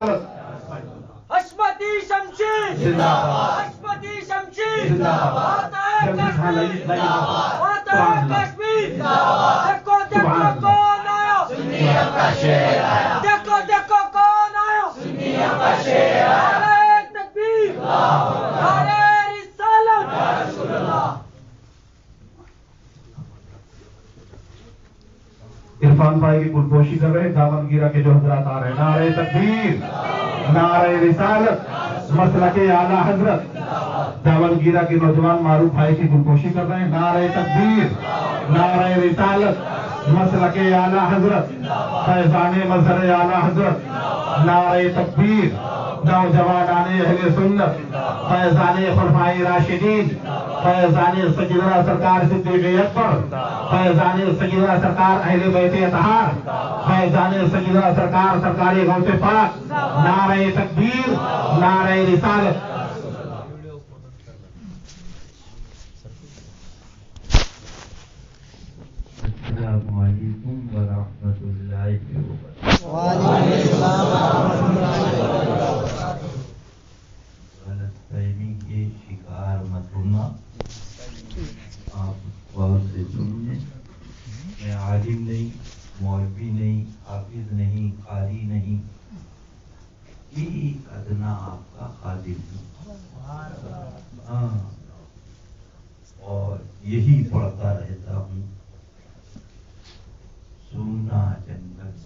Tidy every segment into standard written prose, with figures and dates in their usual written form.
حشمتی شمشیر زندہباد، حشمتی شمشیر زندہباد، فاتح کشمیر زندہباد۔ دیکھو دیکھو کون آیا، سنیوں کا شیر آیا، دیکھو دیکھو کون آیا، سنیوں کا شیر آیا۔ نعرہ تکبیر، نعرہ رسالت، یا رسول اللہ۔ عرفان بھائی کی گلپوشی کر رہے ہیں، دامن گیرا کے جو حضرات آ رہے ہیں، نعرہ تکبیر، نعرہ رسالت، مسلک اعلی حضرت دامن گیرا کے نوجوان معروف بھائی کی گلپوشی کر رہے ہیں، نعرہ تکبیر، نعرہ رسالت، مسلک اعلی حضرت، فیضان مظہر اعلی حضرت، نعرہ تکبیر، نوجوانان اہل سنت، فیضان خلفائے راشدین، فیضان سیدنا سرکار صدیق اکبر، فیضان سیدنا سرکار اہل بیت اطہار، فیضان سیدنا سرکار سرکار غوث پاک، نعرہ تکبیر، نعرہ رسالت۔ السلام علیکم ورحمۃ اللہ وبرکاتہ۔ وعلیکم السلام ورحمۃ اللہ وبرکاتہ۔ غلط فہمی کے شکار مت ہونا، آپ غور سے سنیں۔ میں عالم نہیں، مولوی نہیں، حافظ نہیں، قاری نہیں، ایک ادنا آپ کا خادم ہوں، ہاں، اور یہی پڑھتا رہتا ہوں، سونا جنت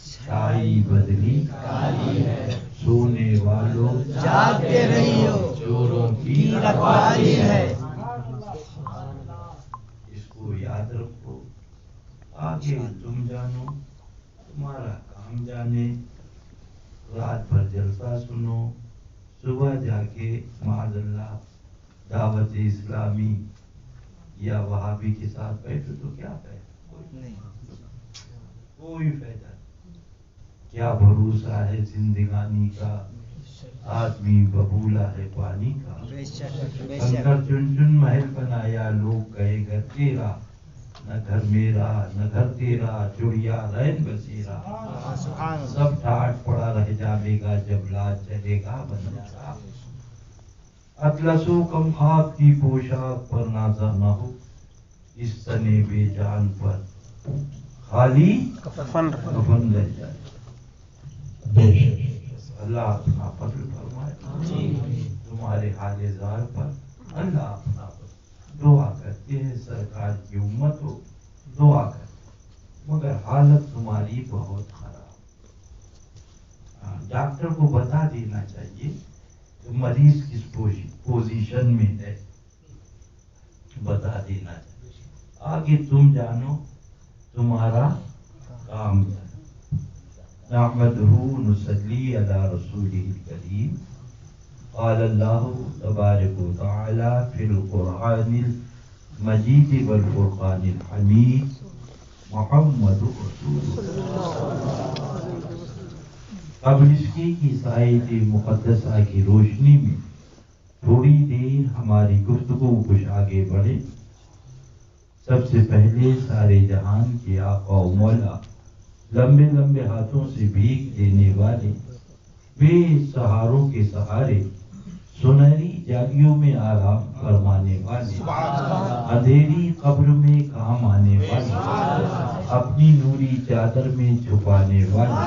شائی بدلی کالی ہے، سونے والوں جاگتے رہیو، چوروں کی رکھوالی ہے۔ اس کو یاد رکھو، آگے تم جانو، تمہارا کام جانے، رات بھر جلسہ سنو، صبح جا کے معاذ اللہ دعوت اسلامی یا وہابی کے ساتھ بیٹھو تو کیا فائدہ؟ کوئی فائدہ نہیں۔ کیا بھروسہ ہے زندگانی کا، آدمی ببولا ہے پانی کا۔ اندر چن چن محل بنایا، لوگ کہے گھر تیرا، نہ گھر میرا نہ گھر تیرا، چڑیا رین بسیرا، سب ٹھاٹ پڑا رہ جاوے گا، جب لاج چلے گا بندہ کا۔ اطلسو کم خواب کی پوشاک پر نازا نہ ہو، اس تنے بے جان پر خالی کفن رہ جائے۔ اللہ اپنا فضل فرمائے تمہارے حال زار پر، اللہ اپنا فضل۔ دعا کرتے ہیں سرکار کی امت ہو، دعا کرتے مگر حالت تمہاری بہت خراب۔ ڈاکٹر کو بتا دینا چاہیے کہ مریض کس پوزیشن میں ہے، بتا دینا چاہیے۔ آگے تم جانو، تمہارا کام جانو۔ نحمدہ نصلی علی رسولہ الکریم۔ قال اللہ تبارک و تعالی فی القرآن المجید والفرقان الحمید، محمد رسول اللہ۔ قبل اس کی آیت مقدسہ کی روشنی میں تھوڑی دیر ہماری گفتگو کچھ آگے بڑھے۔ سب سے پہلے سارے جہان کے آقا و مولا، لمبے لمبے ہاتھوں سے بھیک دینے والے، بے سہاروں کے سہارے، سنہری جالیوں میں آرام فرمانے والے، اندھیری قبر میں کام آنے والے، اپنی نوری چادر میں چھپانے والے،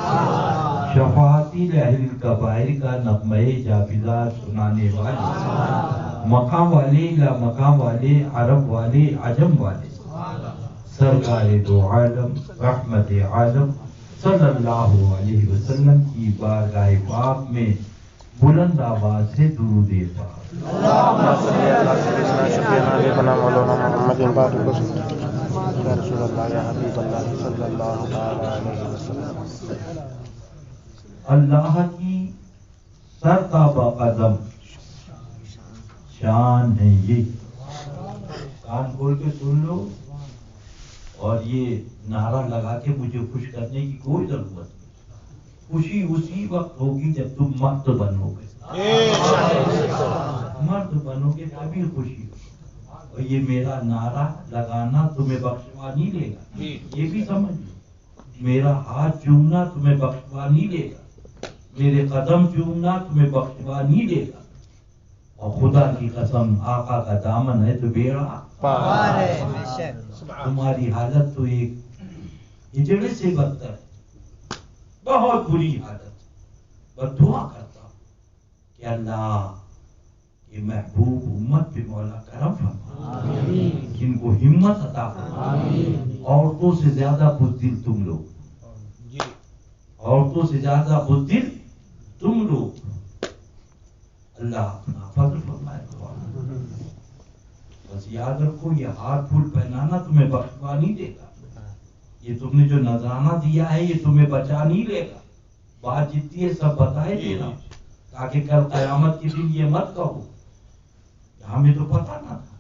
شفاعتی اہل الکبائر کا نغمہ جاویدار سنانے والے، مقام والے لا مقام والے، عرب والے عجم والے، سرکار دو عالم رحمت عالم صلی اللہ علیہ وسلم کی بارگاہ پاک میں بلند آواز سے درود پاک۔ اللہم صلی علی سیدنا شفیعنا حبیبنا مولانا محمد بارک وسلم یا رسول اللہ یا حبیب اللہ صلی اللہ علیہ وسلم۔ اللہ کی سرتابہ قدم شان ہے یہ، کان کھول کے سن لو، اور یہ نعرہ لگا کے مجھے خوش کرنے کی کوئی ضرورت نہیں۔ خوشی اسی وقت ہوگی جب تم مرد بنو گے، مرد بنو گے تبھی خوشی ہوگی۔ اور یہ میرا نعرہ لگانا تمہیں بخشوا نہیں لے گا، یہ بھی سمجھ لو۔ میرا ہاتھ چومنا تمہیں بخشوا نہیں دے گا، میرے قدم چومنا تمہیں بخشوا نہیں دے گا، اور خدا کی قسم آقا کا دامن ہے تو بیڑا پار ہے، بے شک۔ تمہاری حالت تو ایک ہجڑے سے بدتر ہے، بہت بری حالت۔ بس دعا کرتا ہوں کہ اللہ یہ محبوب امت پہ مولا کرم فرما، ان کو ہمت عطا فرما۔ عورتوں سے زیادہ بزدل تم لوگ، عورتوں سے زیادہ بزدل تم لوگ، اللہ اپنا فضل فرمائے۔ بس یاد رکھو یہ ہاتھ پھول پہنانا تمہیں بخشوا نہیں دے گا، یہ تم نے جو نذرانہ دیا ہے یہ تمہیں بچا نہیں لے گا۔ بات جتنی ہے سب بتائے دینا تاکہ کل قیامت کے دن یہ مت کہو ہمیں تو پتہ نہ تھا،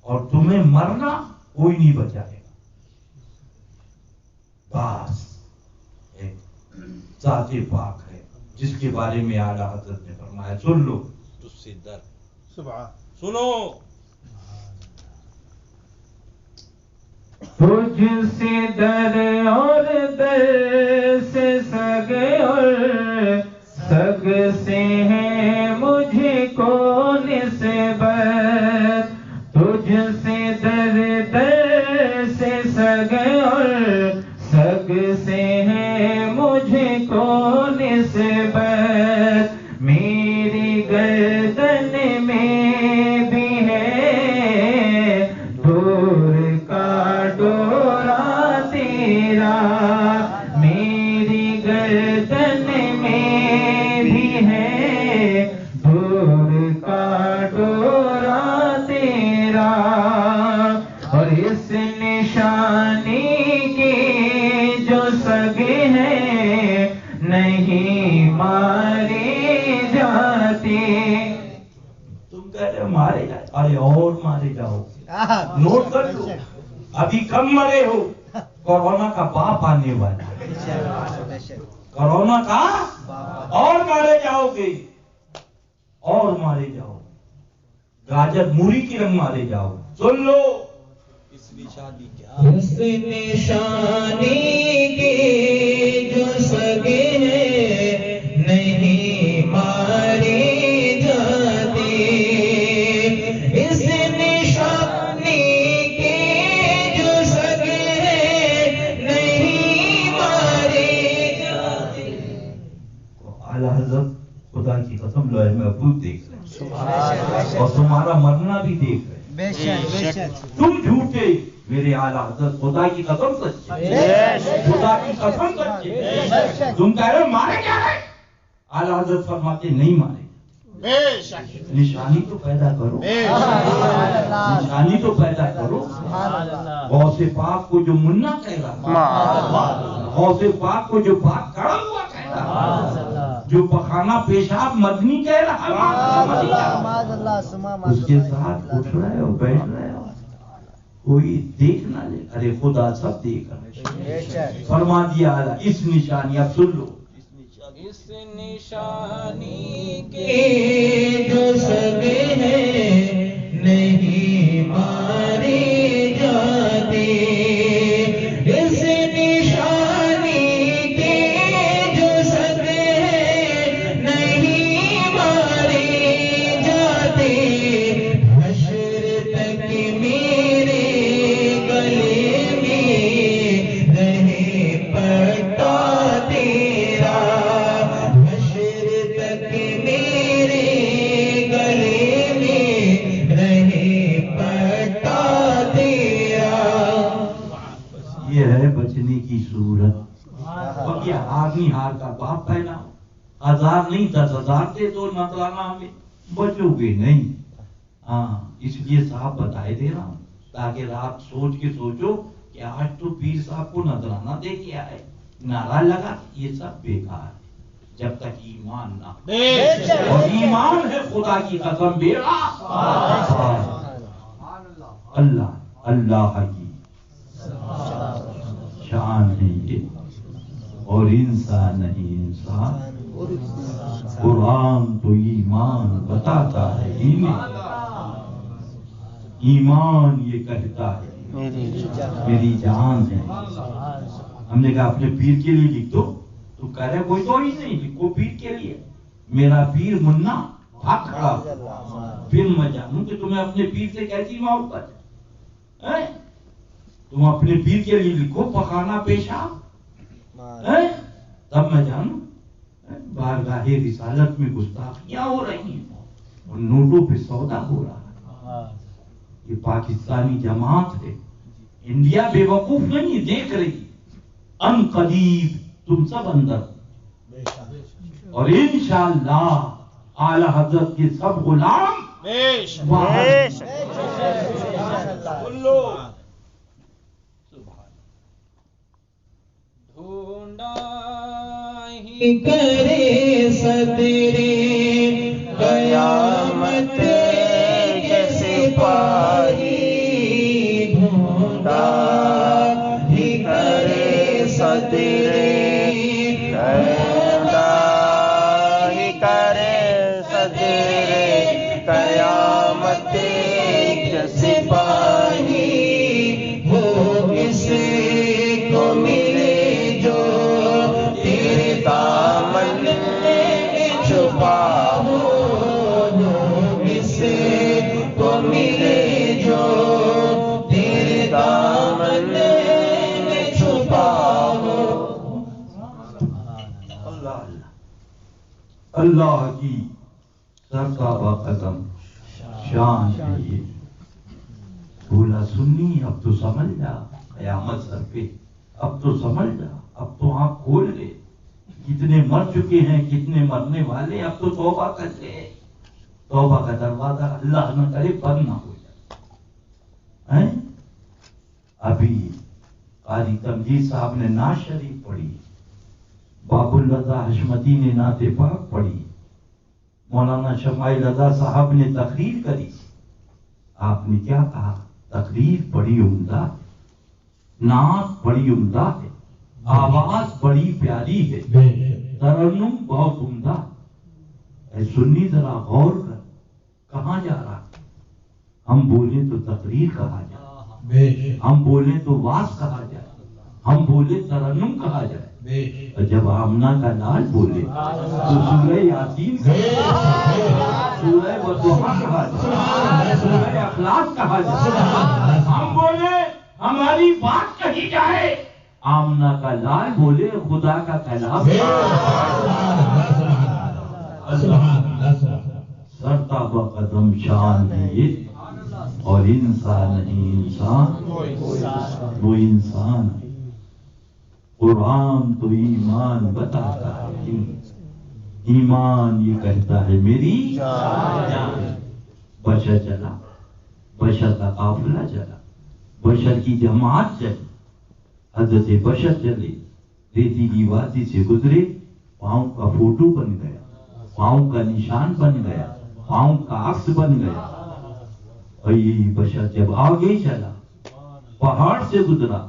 اور تمہیں مرنا کوئی نہیں بچائے گا۔ بس ایک ذات پاک ہے جس کے بارے میں اعلیٰ حضرت نے فرمایا، سن لو تجھ سے در سنو، تجھ سے در اور در سے سگ اور سگ سے ہے مجھے کو نسبت، تجھ سے در در سے سگ اور سگ سے ہے مجھے کو نسبت، میری گردن میں بھی ہے دور کا ڈورا تیرا، میری گردن میں بھی ہے دور کا ڈورا تیرا، اور اس نشانی کی جو سگے ہیں نہیں مارے جاتے۔ تم کہہ رہے مارے جائے، ارے اور مارے جاؤ، نوٹ کر لو ابھی کم مرے ہو، کورونا کا باپ آنے والا ہے، کورونا کا اور مارے جاؤ گے، اور مارے جاؤ، گاجر موری کی رنگ مارے جاؤ۔ سن لو اس نشانی کیا، اس نشانی کی جو سگے ہیں نہیں مارے جاتے، اس نشانی کی جو سگے ہیں نہیں مارے جاتے۔ اعلیٰ حضرت خدا کی قسم لوح محفوظ دیکھ رہے ہیں اور تمہارا مرنا بھی دیکھ رہے ہیں، بے شک، بے شک۔ تم جھوٹے، میرے اعلیٰ حضرت خدا کی قسم سچے، خدا کی قسم سچے، تم کہہ رہے ہو مارے جا رہے، اعلیٰ حضرت فرماتے نہیں مارے، نشانی تو پیدا کرو، نشانی تو پیدا کرو۔ غوث پاک کو جو منا کہہ رہا، غوث پاک کو جو پاک کھڑا ہوا کہہ رہا، جو پخانہ پیشاب مدنی کہہ رہا، اس کے ساتھ اٹھ رہے ہو، بیٹھ رہے ہو، کوئی دیکھ نہ لے، ارے خدا سب دیکھ رہا۔ فرما دیا اس نشانی، اب سن لو اس نشانی کے جو سگے ہیں نہیں مارے جاتے، اس نشانی کے جو سگے ہیں نہیں مارے جاتے، حشر تک میرے گلے میں رہے پٹا تیرا، حشر تک میرے گلے میں رہے پٹا تیرا۔ یہ ہے بچنے کی صورت، اور یہ ہارنی ہار کا باپ پہنا، 1000 نہیں 10,000 دے دو نذرانہ ہمیں، بچو گے نہیں۔ ہاں اس لیے صاحب بتائے دے رہا ہوں تاکہ رات سوچ کے سوچو کہ آج تو پیر صاحب کو نذرانہ دے کے آئے، نعرہ لگا، یہ سب بیکار ہے جب تک ایمان نہ ہو، اور ایمان ہے خدا کی قسم بیڑا اللہ اللہ کی شان ہے یہ، اور انسان نہیں انسان، قرآن تو ایمان بتاتا ہے، ایمان یہ کہتا ہے میری جان ہے، ہم نے کہا اپنے پیر کے لیے لکھ دو. تو کہہ رہے کوئی تو ہی نہیں، لکھو پیر کے لیے. میرا پیر منا بھاگ کھڑا. پھر میں جانوں کہ تمہیں اپنے پیر سے کیسی محبت ہے. تم اپنے پیر کے لیے لکھو پخانا پیشاب، تب میں جانوں. بارگاہ رسالت میں گستاخیاں ہو رہی ہیں اور نوٹوں پہ سودا ہو رہا ہے. یہ پاکستانی جماعت ہے. انڈیا بے وقوف نہیں، دیکھ رہی. ان قریب تم سب اندر اور انشاءاللہ اعلی حضرت کے سب غلام ڈھونڈا ہی کرے صدرے قیامت کے سپاہی، ڈھونڈا ہی کرے صدرے قیامت کے سپاہی، وہ کس کو ملے جو تیرے دامن میں چھپا ہو. وہ کس کو ملے جو تیرے دامن میں چھپا ہو. اللہ کی سرکابہ قدم شان ہے یہ. بولا سنی اب تو سمجھ جا، قیامت سر پہ اب تو سمجھ جا، اب تو آنکھ کھول لے. کتنے مر چکے ہیں، کتنے مرنے والے، اب تو توبہ کر لے. توبہ کا دروازہ اللہ نہ کرے بند نہ ہو جائے. ابھی قاری تمجید صاحب نے نعت شریف پڑھی، باب الرضا حشمتی نے نعت پاک پڑھی، مولانا شمائل رضا صاحب نے تقریر کری. آپ نے کیا کہا؟ تقریر بڑی عمدہ ہے، نعت بڑی عمدہ ہے، آواز بڑی پیاری ہے، ترنم بہت عمدہ. اے سنی ذرا غور کر، کہاں جا رہا؟ ہم بولیں تو تقریر کہا جائے، ہم بولیں تو واز کہا جائے، ہم بولیں ترنم کہا جائے. جب آمنہ کا لال بولے تو سورہ یاسین کہا جائے، سورہ والضحیٰ کہا جائے، سورہ اخلاص کہا جائے. ہم بولے ہماری بات کہی جائے، آمنہ کا لال بولے خدا کا کلام. سرتابہ قدم شان ہے یہ، اور انسان نہیں انسان، وہ انسان ہے. قرآن تو ایمان بتاتا ہے، ایمان یہ کہتا ہے میری جان. بشر چلا، بشر کا قافلہ چلا، بشر کی جماعت چلی. حضرت بشر چلے، ریتیلی وادی سے گزرے، پاؤں کا فوٹو بن گیا، پاؤں کا نشان بن گیا، پاؤں کا عکس بن گیا. اور یہ بشر جب آگے چلا، پہاڑ سے گزرا،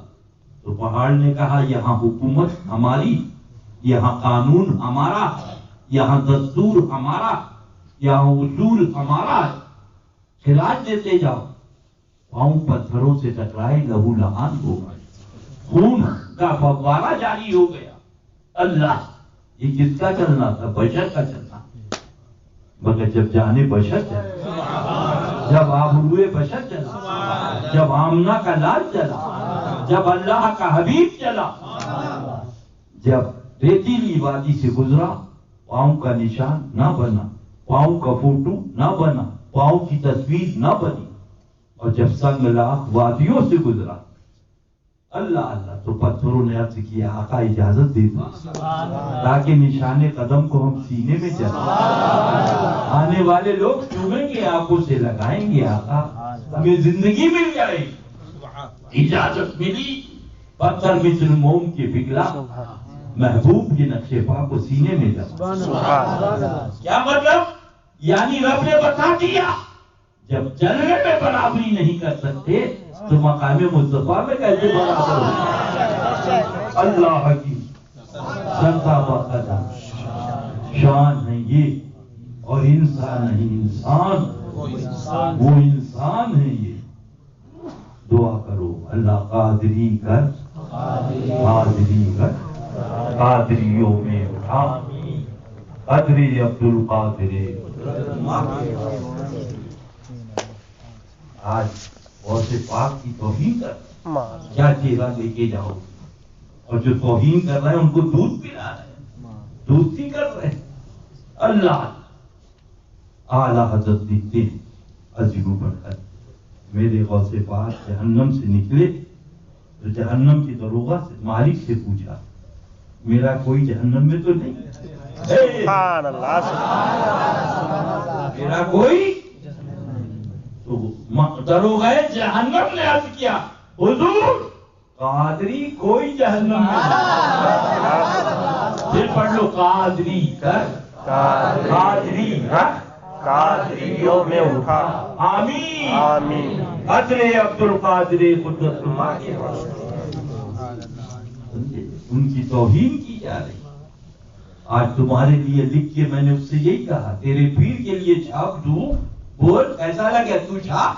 تو پہاڑ نے کہا یہاں حکومت ہماری، یہاں قانون ہمارا، یہاں دستور ہمارا، یہاں اصول ہمارا ہے، خراج دیتے جاؤ. پاؤں پتھروں سے ٹکرائے، لہو لہان ہو گئے، خون کا فوارہ جاری ہو گیا. اللہ، یہ کس کا چلنا تھا؟ بشر کا چلنا. مگر جب جانے بشر چلا، جب آبروئے بشر چلا، جب آمنہ کا لال چلا، جب اللہ کا حبیب چلا، جب ریتیلی وادی سے گزرا، پاؤں کا نشان نہ بنا، پاؤں کا فوٹو نہ بنا، پاؤں کی تصویر نہ بنی. اور جب سنگ لاخ وادیوں سے گزرا، اللہ اللہ، تو پتھروں نے عرض کیا آقا اجازت دے دو تاکہ نشان قدم کو ہم سینے میں چلائیں. آنے والے لوگ چومیں گے، آنکھوں سے لگائیں گے، آقا ہمیں زندگی مل جائے. اجازت ملی، پتھر مثل موم کے پگھلا، محبوب کے نقش پا کو سینے میں جما. کیا مطلب؟ یعنی رب نے بتا دیا جب جلوے میں برابری نہیں کر سکتے تو مقام مصطفیٰ میں کیسے برابر ہو؟ اللہ کی سرتابہ قدم شان ہے یہ، اور انسان نہیں انسان، وہ انسان ہے یہ. دعا کرو اللہ قادری کر قادری رکھ، قادریوں میں اٹھا، قدری عبد القادر۔ آج غوث پاک کی توہین کر کیا چہرہ لے کے جاؤ، اور جو توہین کر رہے ہیں ان کو دودھ پلا رہے ہیں، دوستی کر رہے ہیں۔ اللہ اعلیٰ حضرت لکھتے ہیں عجیب و بڑھ کر، میرے غوث پاک جہنم سے نکلے تو جہنم کی دروغہ سے مالک سے پوچھا میرا کوئی جہنم میں تو نہیں؟ سبحان اللہ، میرا کوئی؟ تو دروغہ جہنم نے عرض کیا حضور قادری کوئی جہنم میں نہیں۔ پھر پڑھ لو قادری کر، قادری رکھ، قادریوں میں اٹھا، آمین آمین۔ قدر عبد القادر قدرت اللہ کے ان کی توہین کی جا رہی۔ آج تمہارے لیے لکھ کے میں نے اس سے یہی کہا تیرے پیر کے لیے چھاپ دوں، بول کیسا لگے تو چھاپ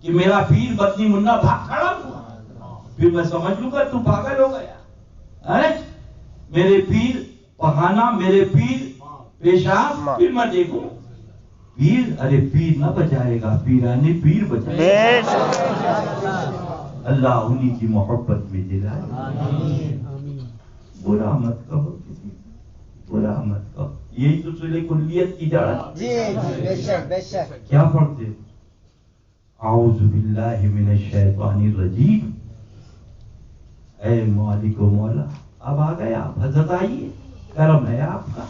کہ میرا پیر بدنی منا بھاگ کھڑا ہوا، پھر میں سمجھ لوں گا تو پاگل ہو گیا۔ میرے پیر پہانا، میرے پیر پیشاب، پھر میں دیکھوں پیر، ارے پیر نہ بچائے گا، پیرانے پیر بچائے گا۔ اللہ انہی کی محبت میں دلائے۔ برا مت کہو کسی، برا مت کہو، یہی تو صلح کلیت کی جڑ ہے۔ جی بے شک بے شک۔ کیا پڑھتے ہو؟ اعوذ باللہ من الشیطان الرجیم۔ اے مالک و مولا، اب آ گئے آپ، حضرت آئیے، کرم ہے آپ کا۔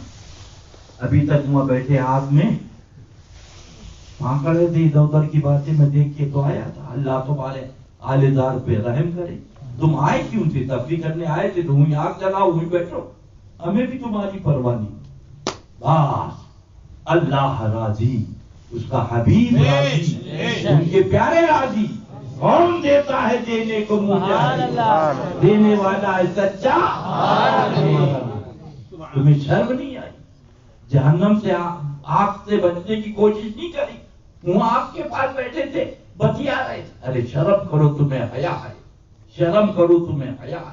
ابھی تک وہاں بیٹھے آگ میں کھڑے تھے، ادھر ادھر کی باتیں میں دیکھ کے تو آیا تھا۔ اللہ تمہارے آلےدار پہ رحم کرے۔ تم آئے کیوں تھے؟ تفریح کرنے آئے تھے تو وہیں آگ جلاؤ، وہیں بیٹھو، ہمیں بھی تمہاری پرواہ نہیں۔ بس اللہ راضی، اس کا حبیب راضی، ان کے پیارے راضی۔ کون دیتا ہے دینے کو منہ دینے والا ہے سچا۔ تمہیں شرم نہیں آئی؟ جہنم سے آگ سے بچنے کی کوشش نہیں کری؟ وہاں آپ کے پاس بیٹھے تھے، بتیا رہے تھے، ارے شرم کرو تمہیں حیا ہے، شرم کرو تمہیں حیا ہے۔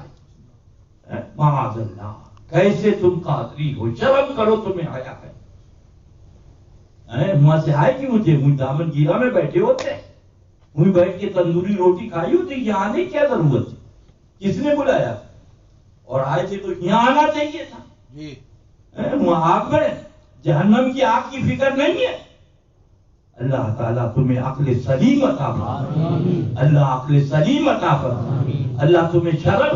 معاذ اللہ، کیسے تم قادری ہو؟ شرم کرو تمہیں حیا ہے۔ وہاں سے آئے کیوں تھے؟ وہیں دامن گیرا میں بیٹھے ہوتے، وہیں بیٹھ کے تندوری روٹی کھائی ہوتی، یہاں آنے کی کیا ضرورت تھی؟ کس نے بلایا؟ اور آئے تھے تو یہاں آنا چاہیے تھا۔ وہاں آگ میں، جہنم کی آگ کی فکر نہیں ہے۔ اللہ تعالیٰ تمہیں عقل سلیم عطا فرمائے، اللہ عقل سلیم عطا فرمائے، اللہ تمہیں شرم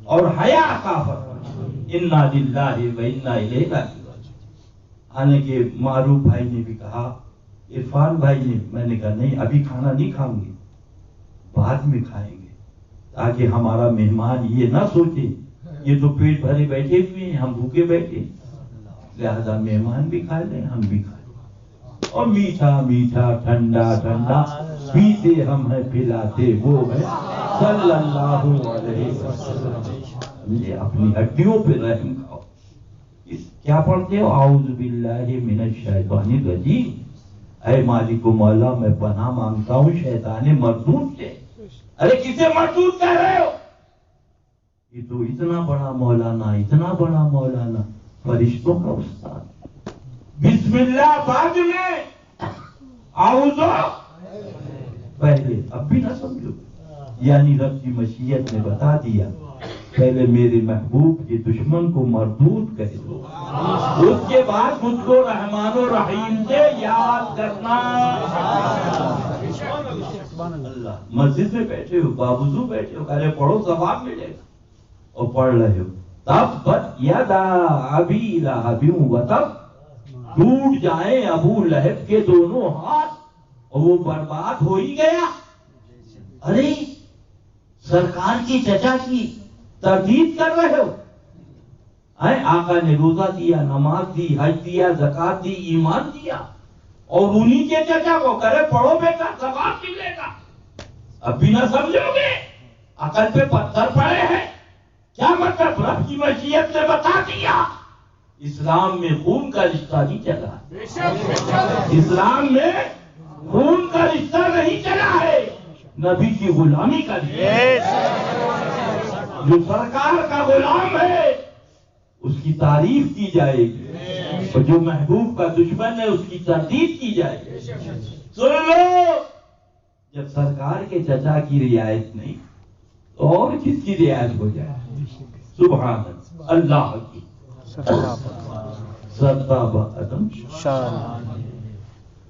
اور حیا عطا فرمائے۔ انا للہ و انا الیہ راجعون۔ حالانکہ معروف بھائی نے بھی کہا، عرفان بھائی نے، میں نے کہا نہیں ابھی کھانا نہیں کھاؤں گے، بعد میں کھائیں گے، تاکہ ہمارا مہمان یہ نہ سوچے یہ تو پیٹ بھرے بیٹھے ہوئے ہیں، ہم بھوکے بیٹھے، لہذا مہمان بھی کھا لیں ہم بھی کھا لیں۔ اور میٹھا میٹھا ٹھنڈا ٹھنڈا پیتے ہم ہیں، پلاتے وہ ہے صلی اللہ علیہ وسلم۔ اپنی ہڈیوں پہ رحم کھاؤ۔ کیا پڑھتے ہو؟ اعوذ باللہ من الشیطان الرجیم۔ اے مالک و مولا، میں پناہ مانگتا ہوں شیطان مردود سے۔ ارے کسے مردود کہہ رہے ہو؟ یہ تو اتنا بڑا مولانا، اتنا بڑا مولانا، فرشتوں کا استاد۔ بسم اللہ بعد میں، اعوذ پہلے، اب بھی نہ سمجھو، یعنی رب کی مشیت نے بتا دیا پہلے میرے محبوب کے دشمن کو مردود کہہ دو، اس کے بعد مجھ کو رحمان و رحیم سے یاد کرنا۔ اللہ، مسجد میں بیٹھے ہو، باوضو بیٹھے ہو، کہہ رہے پڑھو ثواب ملے گا، اور پڑھ رہے ہو تبت یدا ابی لہب وتب، ٹوٹ جائیں ابو لہب کے دونوں ہاتھ، اور وہ برباد ہو ہی گیا۔ ارے سرکار کی چچا کی تردید کر رہے ہو؟ آقا نے روزہ دیا، نماز دی، حج دیا، زکات دی، ایمان دیا، اور انہی کے چچا کو کرے پڑھو بیٹا ثواب ملے گا۔ اب بھی نہ سمجھو گے؟ عقل پہ پتھر پڑے ہیں؟ کیا مطلب؟ رب کی مشیت نے بتا دیا اسلام میں خون کا رشتہ نہیں چلا، اسلام میں خون کا رشتہ نہیں چلا ہے، نبی کی غلامی کا رشتہ۔ جو سرکار کا غلام ہے اس کی تعریف کی جائے گی، اور جو محبوب کا دشمن ہے اس کی تردید کی جائے گی۔ سن لو، جب سرکار کے چچا کی رعایت نہیں تو اور کس کی رعایت ہو جائے؟ سبحان اللہ کی سرتابہ عدم شان۔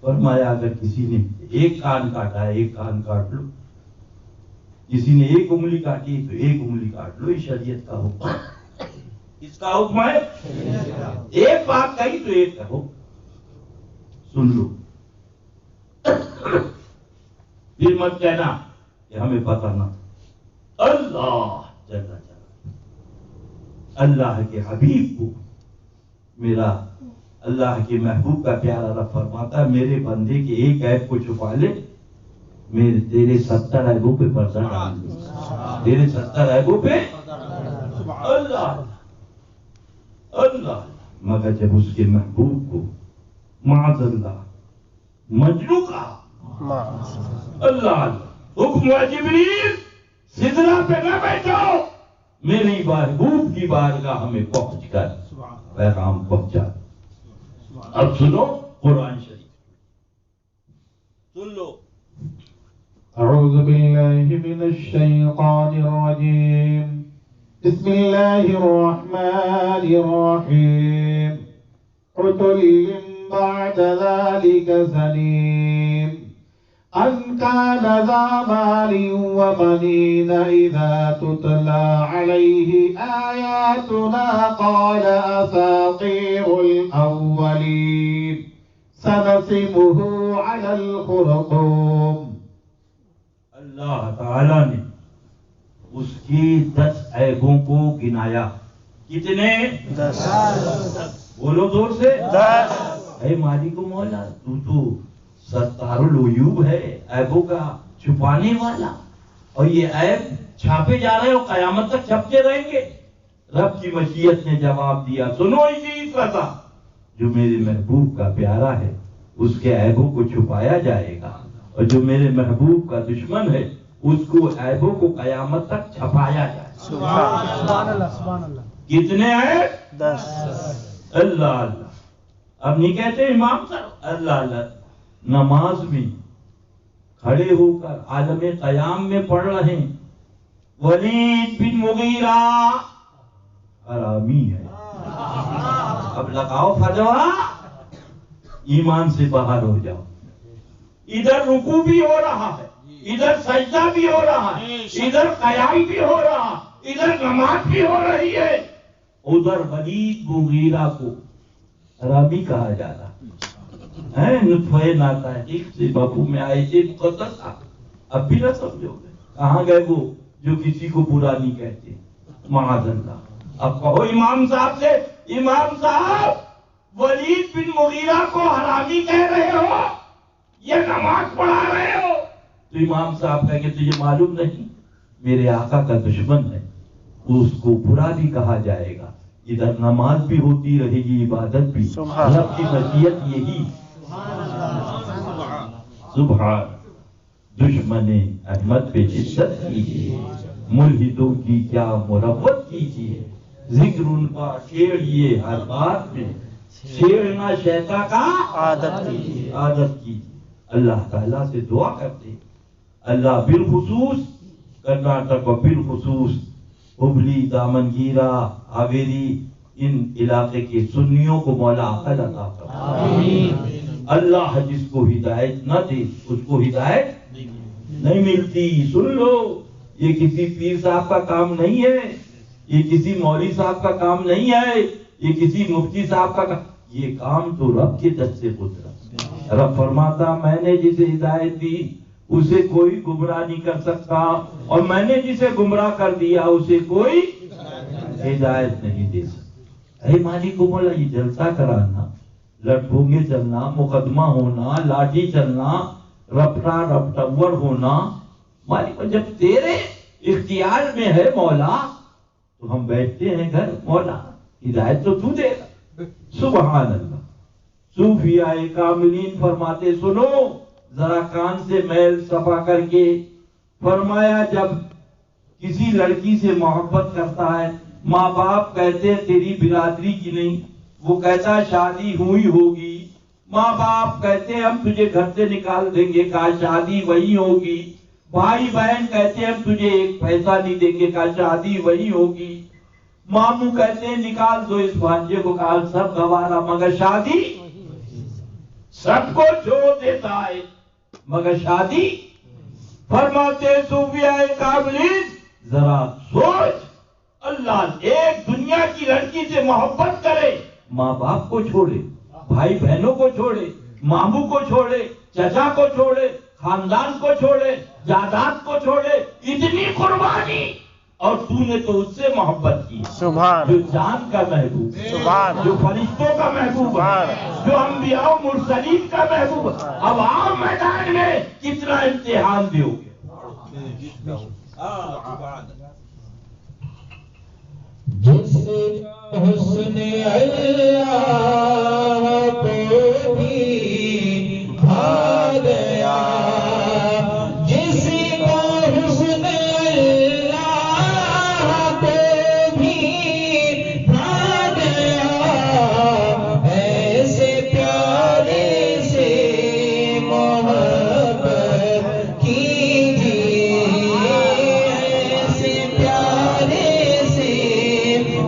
فرمایا اگر کسی نے ایک کان کاٹا ہے ایک کان کاٹ لو، کسی نے ایک انگلی کاٹی تو ایک انگلی کاٹ لو، یہ شریعت کا حکم ہے۔ اس کا حکم ہے ایک بات کہی تو ایک کہو، سن لو، پھر مت کہنا کہ ہمیں پتہ نہ۔ اللہ جل جلالہ، اللہ کے حبیب کو، میرا اللہ کے محبوب کا پیارا رب فرماتا ہے میرے بندے کے ایک عیب کو چھپا لے، میرے تیرے 70 عیبوں پہ پردہ ڈال دے، تیرے 70 عیبوں پہ اللہ اللہ۔ مگر جب اس کے محبوب کو معاذ اللہ مجنو کہا، اللہ حکم ہے جبریل سدرہ پہ نہ بیٹھو، میری محبوب کی بارگاہ ہمیں پہنچ کر پیغام پہنچا۔ اب سنو قرآن شریف، سن لو۔ اعوذ باللہ من الشیطان الرجیم، بسم اللہ الرحمن الرحیم، عتل بعد ذلك زنیم، ان كان ذا مال وبنين اذا تتلى عليه آياتنا قال اساطير الاولين سنسمه على الخرطوم۔ اللہ تعالیٰ نے اس کی 10 عیبوں کو گنایا۔ کتنے؟ 10۔ بولو زور سے۔ 10۔ اے مالک و مولا، تو ستار العیوب ہے، عیبوں کا چھپانے والا، اور یہ عیب چھاپے جا رہے ہو، قیامت تک چھپتے رہیں گے۔ رب کی مشیت نے جواب دیا، سنو اسی قطع، جو میرے محبوب کا پیارا ہے اس کے عیبوں کو چھپایا جائے گا، اور جو میرے محبوب کا دشمن ہے اس کو عیبوں کو قیامت تک چھپایا جائے گا۔ سبحان اللہ، سبحان اللہ۔ کتنے عیب؟ 10۔ اللہ اللہ۔ اب نہیں کہتے امام صاحب اللہ اللہ، نماز میں کھڑے ہو کر عالم قیام میں پڑھ رہے ہیں ولید بن مغیرہ حرامی ہے، اب لگاؤ فتویٰ، ایمان سے باہر ہو جاؤ۔ ادھر رکوع بھی ہو رہا ہے، ادھر سجدہ بھی ہو رہا ہے، ادھر قیام بھی ہو رہا، ادھر نماز بھی ہو رہی ہے، ادھر ولید مغیرہ کو حرامی کہا جا رہا ہے۔ نطفہ ناتحقیق سے بابو میں آئے تھے مقدس، اب بھی نہ سمجھو گے، کہاں گئے وہ جو کسی کو برا نہیں کہتے؟ معاذ اللہ۔ اب کہو امام صاحب سے، امام صاحب ولید بن مغیرہ کو حرامی کہہ رہے ہو، یہ نماز پڑھا رہے ہو، تو امام صاحب کہیں گے تجھے معلوم نہیں میرے آقا کا دشمن ہے، اس کو برا بھی کہا جائے گا، ادھر نماز بھی ہوتی رہے گی، عبادت بھی، رب کی مشیت یہی۔ سبحان، دشمن احمد پہ شدت کیجیے، ملحدوں کی کیا مروت کیجیے، ذکر ان کا چھیڑیے ہر بات میں، چھیڑنا شیطان کا عادت کیجیے، عادت کیجیے۔ اللہ تعالیٰ سے دعا کرتے، اللہ بالخصوص کرناٹک اور بالخصوص ہبلی، دامنگیرہ، ہاویری، ان علاقے کے سنیوں کو مولا عقل عطا فرمائے۔ اللہ جس کو ہدایت نہ دے اس کو ہدایت نہیں ملتی۔ سن لو، یہ کسی پیر صاحب کا کام نہیں ہے، یہ کسی مولوی صاحب کا کام نہیں ہے، یہ کسی مفتی صاحب کا کام، یہ کام تو رب کے دست سے گزرا۔ رب فرماتا میں نے جسے ہدایت دی اسے کوئی گمراہ نہیں کر سکتا، اور میں نے جسے گمراہ کر دیا اسے کوئی ہدایت نہیں دے سکتا۔ اے مالک و مولا، یہ جلسہ کرانا، لٹھونگے چلنا، مقدمہ ہونا، لاٹھی چلنا، رپٹا رپٹور ہونا، مالک جب تیرے اختیار میں ہے مولا تو ہم بیٹھتے ہیں گھر، مولا ہدایت تو تو دے گا۔ سبحان اللہ۔ صوفیاء کاملین فرماتے، سنو ذرا کان سے میل صفا کر کے، فرمایا جب کسی لڑکی سے محبت کرتا ہے، ماں باپ کہتے ہیں تیری برادری کی نہیں، وہ کہتا ہے شادی ہوئی ہوگی، ماں باپ کہتے ہیں ہم تجھے گھر سے نکال دیں گے، کہا شادی وہی ہوگی، بھائی بہن کہتے ہیں ہم تجھے ایک پیسہ نہیں دیں گے، کہا شادی وہی ہوگی، ماموں کہتے ہیں نکال دو اس بھانجے کو، کہا سب گوارا مگر شادی سب کو چھوڑ دیتا ہے مگر شادی۔ فرماتے صوفیاء کاملین ذرا سوچ، اللہ ایک دنیا کی لڑکی سے محبت کرے، ماں باپ کو چھوڑے، بھائی بہنوں کو چھوڑے، ماموں کو چھوڑے، چچا کو چھوڑے، خاندان کو چھوڑے، جائیداد کو چھوڑے، اتنی قربانی، اور تو نے تو اس سے محبت کی سبحان جو جان کا محبوب ہے، سبحان جو فرشتوں کا محبوب ہے، جو انبیاء و مرسلین کا محبوب ہے۔ اب آؤ میدان میں کتنا امتحان دیو گے۔ جس حسن اللہ کو بھی بھا گیا، جس کا حسن اللہ کو بھی بھا گیا، ایسے پیارے سے محبت کیجیے، ایسے پیارے سے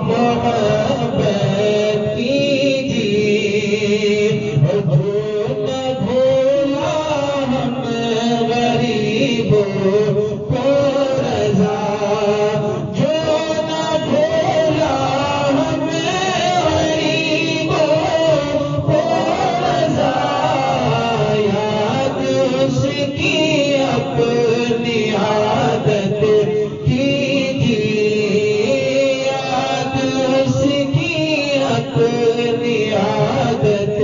محبت کیجیے، جو نہ بھولا ہم غریبوں کو رضا، جو نہ بھولا ہم غریبوں کو رضا، یاد اس کی اپنی عادت کیجیے، یاد اس کی اپنی عادت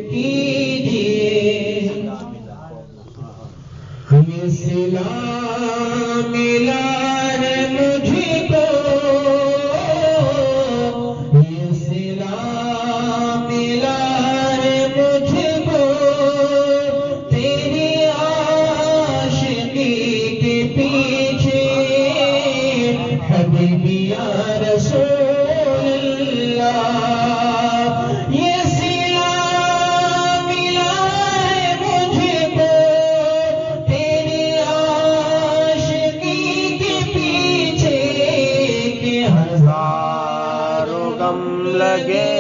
کیجیے۔ یہ صلہ ملا ہے مجھ کو، یہ صلہ ملا ہے مجھ کو، تیری عاشقی کے پیچھے، حبیبی یا رسول اللہ، یہ صلہ ملا ہے مجھ کو، تیری عاشقی کے پیچھے، کہ ہزاروں غم لگے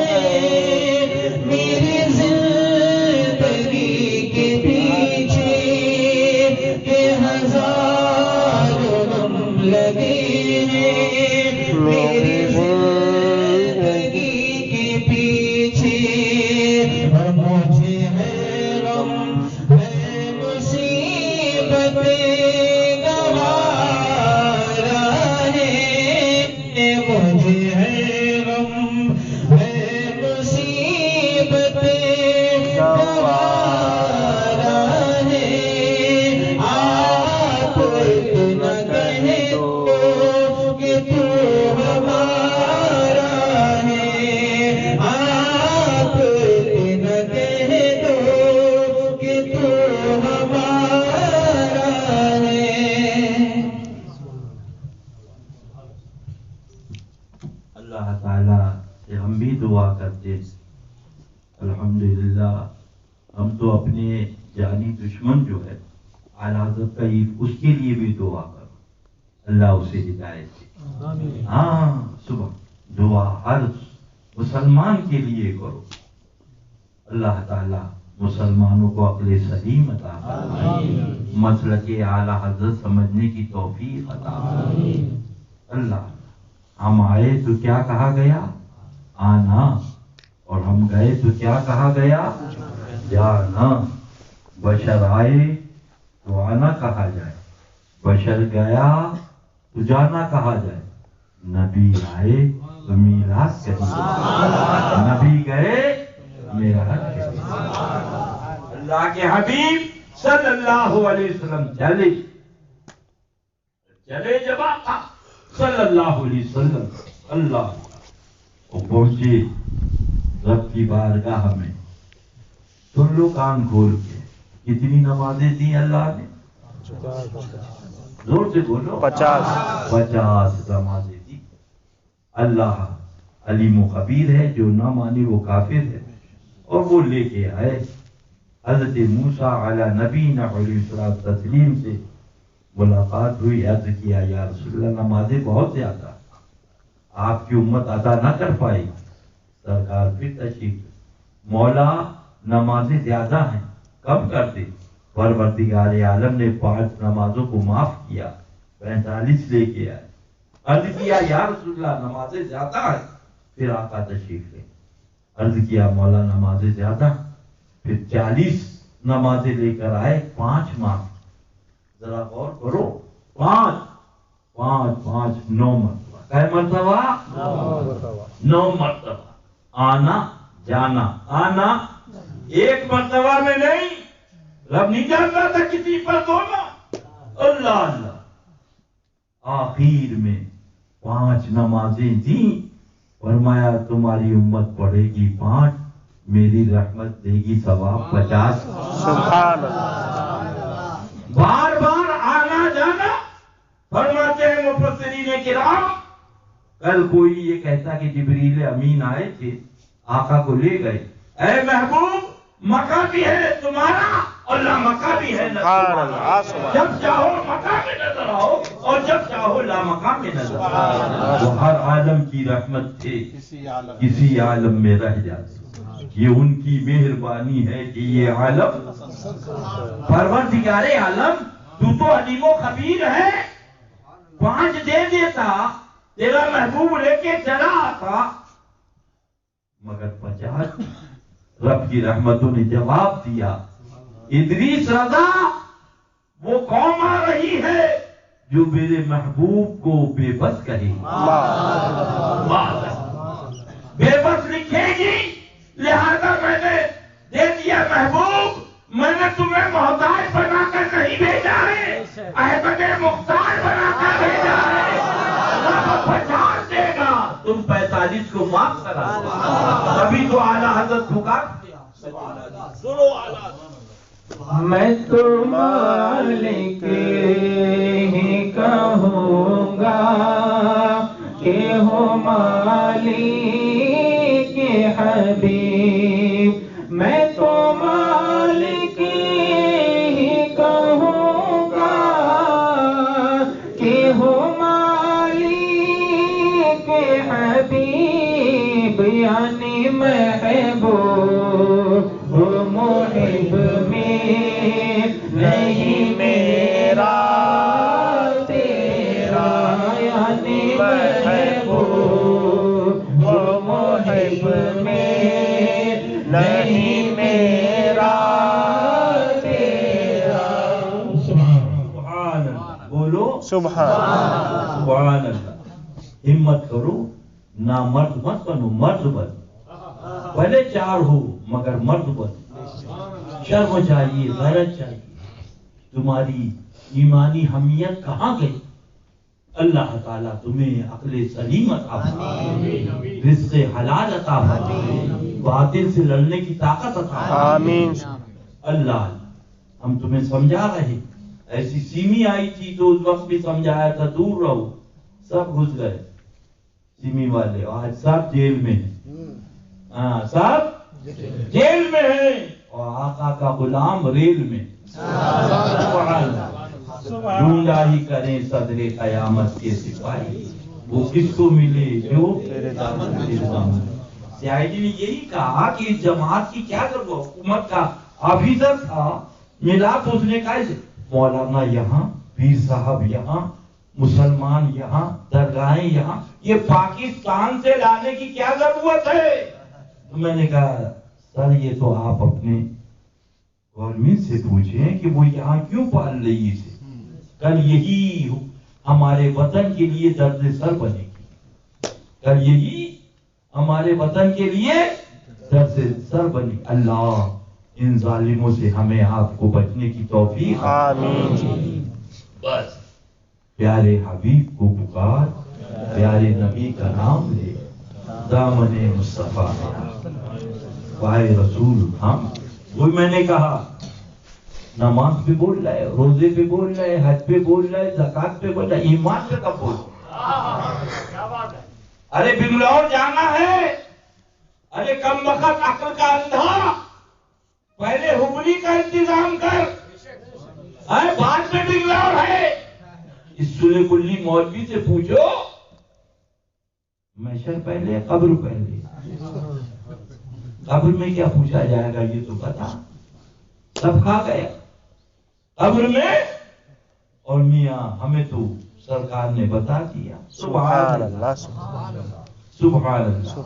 ہیں میری زندگی کے پیچھے، کہ ہزاروں غم لگے ہیں میری زندگی کے پیچھے، اور مجھے ہے غم ہے مصیبت گوارا ہے، مجھے ہے غم ہے مصیبت گوارا ہے، آپ اتنا کہہ دو کہ تو ہمارا ہے، آپ اتنا کہہ دو کہ تو ہمارا ہے۔ اللہ تعالیٰ سے ہم بھی دعا کرتے ہیں، الحمدللہ ہم تو اپنے جانی دشمن جو ہے اعلیٰ حضرت کا اس کے لیے بھی دعا کرو، اللہ اسے ہدایت دے۔ ہاں صبح دعا ہر مسلمان کے لیے کرو، اللہ تعالیٰ مسلمانوں کو عقل سلیم عطا فرمائے، مسلک اعلیٰ حضرت سمجھنے کی توفیق عطا فرمائے۔ اللہ ہم آئے تو کیا کہا گیا؟ آنا، اور ہم گئے تو کیا کہا گیا؟ جانا۔ بشر آئے تو آنا کہا جائے، بشر گیا تو جانا کہا جائے، نبی آئے تو میراث کہی جائے، نبی گئے میراث کہی جائے۔ اللہ کے حبیب صلی اللہ علیہ وسلم چلے جب آقا صلی اللہ علیہ وسلم اللہ وہ پہنچے رب کی بارگاہ میں، سن لو کان کھول کے، کتنی نمازیں دی اللہ نے؟ زور سے بولو 50 نمازیں دی. اللہ علیم و خبیر ہے، جو نہ مانے وہ کافر ہے. اور وہ لے کے آئے. حضرت موسیٰ علی نبینا علیہ الصلوۃ والتسلیم سے ملاقات ہوئی. عرض کیا یا رسول اللہ نمازیں بہت زیادہ، آپ کی امت ادا نہ کر پائی. سرکار پھر تشریف، مولا نمازیں زیادہ ہیں، کم کر دے. پروردگار عالم نے 5 نمازوں کو معاف کیا، 45 لے کے آئے. عرض کیا یا رسول اللہ نمازیں زیادہ ہیں. پھر آقا تشریف لے. عرض کیا مولا نمازیں زیادہ. پھر 40 نمازیں لے کر آئے، 5 معاف. ذرا غور کرو، 5 9 مرتبہ. کئے مرتبہ؟ 9 مرتبہ. آنا جانا، آنا 1 مرتبہ میں نہیں. رب نہیں جانتا تھا کسی پر دھونا. اللہ اللہ. آخر میں 5 نمازیں دیں. فرمایا تمہاری امت پڑھے گی 5، میری رحمت دے گی ثواب 50. سبحان اللہ. بار بار آنا جانا. فرماتے ہیں مفسرین کرام، کل کوئی یہ کہتا کہ جبریل امین آئے تھے، آقا کو لے گئے. اے محبوب مکہ بھی ہے تمہارا اور لا مکہ بھی ہے. جب چاہو مکہ میں نظر آؤ اور جب چاہو لا مکہ میں نظر آؤ. وہ ہر عالم کی رحمت تھے، کسی عالم میں رہ جاتے. یہ ان کی مہربانی ہے کہ یہ عالم. پروردگار عالم تو علیم و خبیر ہے. 5 دے دیتا، تیرا محبوب لے کے چلا آتا. مگر 50 رب کی رحمتوں نے جواب دیا. ادریس رضا وہ قوم آ رہی ہے جو میرے محبوب کو بے بس کہے. بے بس لکھے گی، لہذا میں نے دے دیا محبوب. میں نے تمہیں محتاج بنا کر نہیں بھیجا ہے، احمد مختار بنا کر بھیجا ہے. 50 دے گا، تم 45 کو معاف کرا. تبھی تو اعلیٰ حضرت پکار. سنو اعلیٰ. میں تو مالک ہی کہوں گا کہ ہو مالک حبیب. میں تو مالک ہی کہوں گا کہ ہو مالک حبیب. یعنی محبوب محب میں نہیں میرا تیرا. یعنی محبوب محب میں نہیں میرا تیرا. سبحان اللہ. بولو سبحان اللہ. ہمت کرو، نہ مرد مت بنو، مرد بنو. بھلے 4 ہو مگر مرد بنو. شرم چاہیے، غیرت چاہیے. تمہاری ایمانی حمیت کہاں گئی؟ اللہ تعالیٰ تمہیں عقل سلیم عطا فرمائے، رزق حلال عطا فرمائے، باطل سے لڑنے کی طاقت عطا فرمائے. آمین. اللہ ہم تمہیں سمجھا رہے. ایسی سیمی آئی تھی تو اس وقت بھی سمجھایا تھا دور رہو، سب گھس گئے سیمی والے. آج سب جیل میں ہیں. ہاں سب جیل میں ہیں اور آقا کا غلام ریل میں. ڈھونڈا ہی کریں صدر قیامت کے سپاہی، وہ کس کو ملے جو تیرے دامن. سیائی نے یہی کہا کہ اس جماعت کی کیا ضرورت. حکومت کا آفیسر تھا، ملا تو اس نے کہا مولانا یہاں، پیر صاحب یہاں، مسلمان یہاں، درگاہیں یہاں، یہ پاکستان سے لانے کی کیا ضرورت ہے. تو میں نے کہا سر یہ تو آپ اپنے گورنمنٹ سے پوچھیں کہ وہ یہاں کیوں پال رہی ہے. کل یہی ہمارے وطن کے لیے درد سر بنے گی. کل یہی ہمارے وطن کے لیے درد سر بنے. اللہ ان ظالموں سے ہمیں آپ کو بچنے کی توفیق. آمین. بس پیارے حبیب کو پکار، پیارے نبی کا نام لے، دامن مصطفیٰ پائے رسول ہم. وہی میں نے کہا نماز پہ بول رہا ہے، روزے پہ بول رہا ہے، حج پہ بول رہا ہے، زکات پہ بول رہا ہے، ایمان پہ کب بول رہا ہے؟ ارے بنگلور جانا ہے، ارے کم وقت عقل کا اندھا، پہلے ہبلی کا انتظام کر، بعد میں بنگلور ہے۔ اس سلے کلی مولوی سے پوچھو محشر پہلے قبر پہلے؟ قبر میں کیا پوچھا جائے گا یہ تو بتا، سب کھا گیا قبر میں، اور میاں ہمیں تو سرکار نے بتا دیا۔ سبحان اللہ، سبحان اللہ۔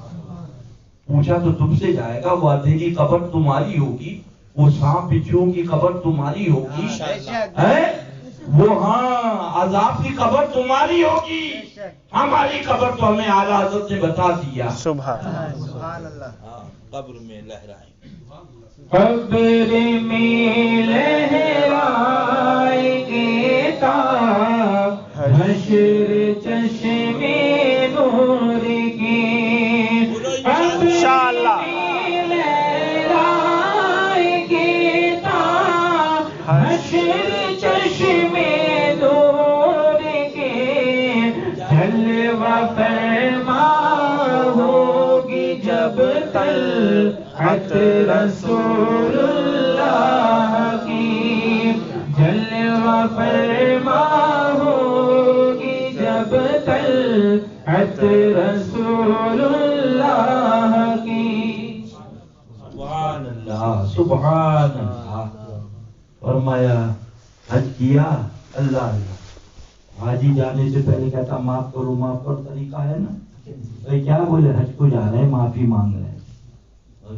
پوچھا تو تم سے جائے گا، وہ اندھیری قبر تمہاری ہوگی، وہ سانپ بچھوؤں کی قبر تمہاری ہوگی، وہ ہاں عذاب کی قبر تمہاری ہوگی، ہماری قبر تو ہمیں اعلیٰ حضرت نے بتا دیا۔ سبحان اللہ۔ قبر میں لہرائیں، قبر میں لہرائیں گے تا حشر چشمے نور کی، انشاءاللہ۔ لہرائیں گے تا حشر چشمے نور کے، جلوہ فرما ہوگی جب طلعت رسول اللہ کی، جلوہ فرما ہوگی جب طلعت رسول اللہ کی۔ سبحان اللہ، سبحان اللہ۔ فرمایا حج کیا، اللہ اللہ، حاجی جانے سے پہلے کہتا معاف کرو معاف کرو، طریقہ ہے نا بھائی، کیا بولے حج کو جا رہے ہیں معافی مانگ رہے ہیں۔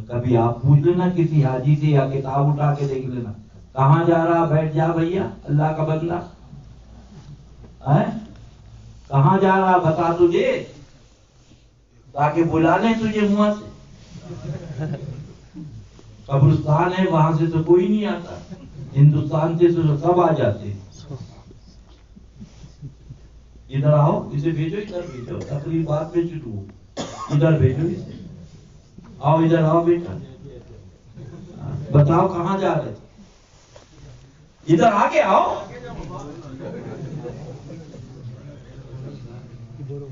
کبھی آپ پوچھ لینا کسی حاجی سے یا کتاب اٹھا کے دیکھ لینا، کہاں جا رہا، بیٹھ جا بھیا اللہ کا بندہ، کہاں جا رہا بتا تجھے، تاکہ بلا لیں تجھے وہاں سے۔ قبرستان ہے وہاں سے تو کوئی نہیں آتا، ہندوستان سے تو سب آ جاتے۔ ادھر آؤ، اسے بھیجو، ادھر بھیجو، تقریر بات میں شروع ہو، ادھر بھیجو اسے، آؤ ادھر آؤ بیٹا، بتاؤ کہاں جا رہے، ادھر آگے آؤ،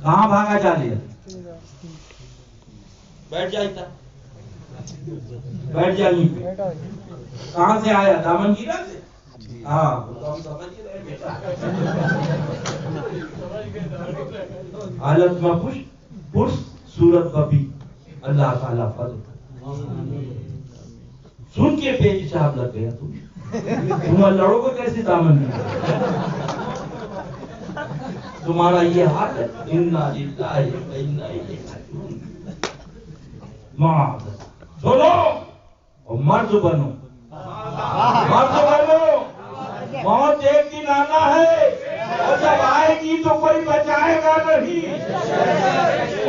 کہاں بھاگا جا رہی ہے، بیٹھ جا ادھر، بیٹھ جا یہیں پہ، کہاں سے آیا، دامن گیرا سے، ہاں تو ہم سمجھ ہی رہے بیٹا، حالت میں پرس صورت ببی، اللہ تعالیٰ فضل، سن کے پیج صاحب لگ گیا تم لڑو گے کیسے دامن میں، تمہارا یہ حال ہے، انا للہ و انا الیہ راجعون۔ معاذ سنو اور مرد بنو، مرد بنو، موت ایک دن آنا ہے، اور جب آئے گی تو کوئی بچائے گا نہیں،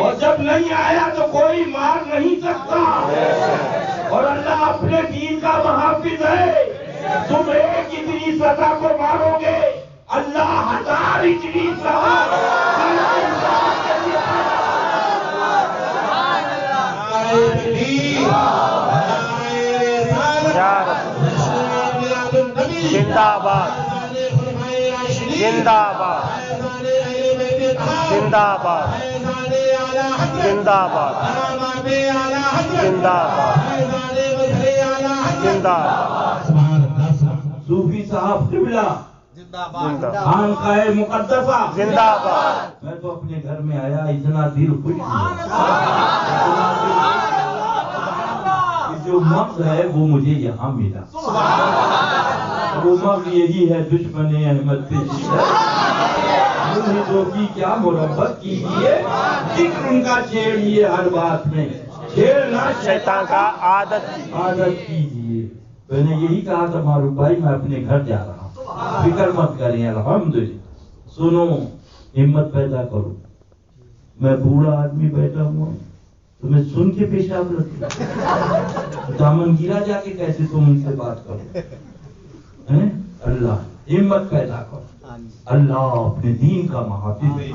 اور جب نہیں آیا تو کوئی مار نہیں سکتا، اور اللہ اپنے دین کا محافظ ہے۔ تم ایک اتنی سزا کو مارو گے، اللہ 1000 اتنی سزا۔ زندہ باد، زندہ باد، زندہ باد، زندہ باد، زندہ باد، زندہ باد۔ صوفی صاحب قبلہ زندہ خانقاہ مقدسہ زندہ باد۔ میں تو اپنے گھر میں آیا، اتنا دل خوش ہوا، جو مغز ہے وہ مجھے یہاں ملا، وہ مغز یہی ہے دشمن احمد پہ مرشدوں کی کیا مربت کیجیے، ذکر ان کا چھیڑیے ہر بات میں، چھیڑنا شیطان کا عادت کیجیے۔ میں نے یہی کہا تھا معروف بھائی، میں اپنے گھر جا رہا ہوں، فکر مت کریں، الحمدللہ۔ سنو، ہمت پیدا کرو، میں بوڑھا آدمی بیٹھا ہوں، تمہیں سن کے پیشاب لگتا، دامن گیرا جا کے کیسے تم ان سے بات کرو، اللہ ہمت پیدا کرو، اللہ اپنے دین کا محافظ ہے۔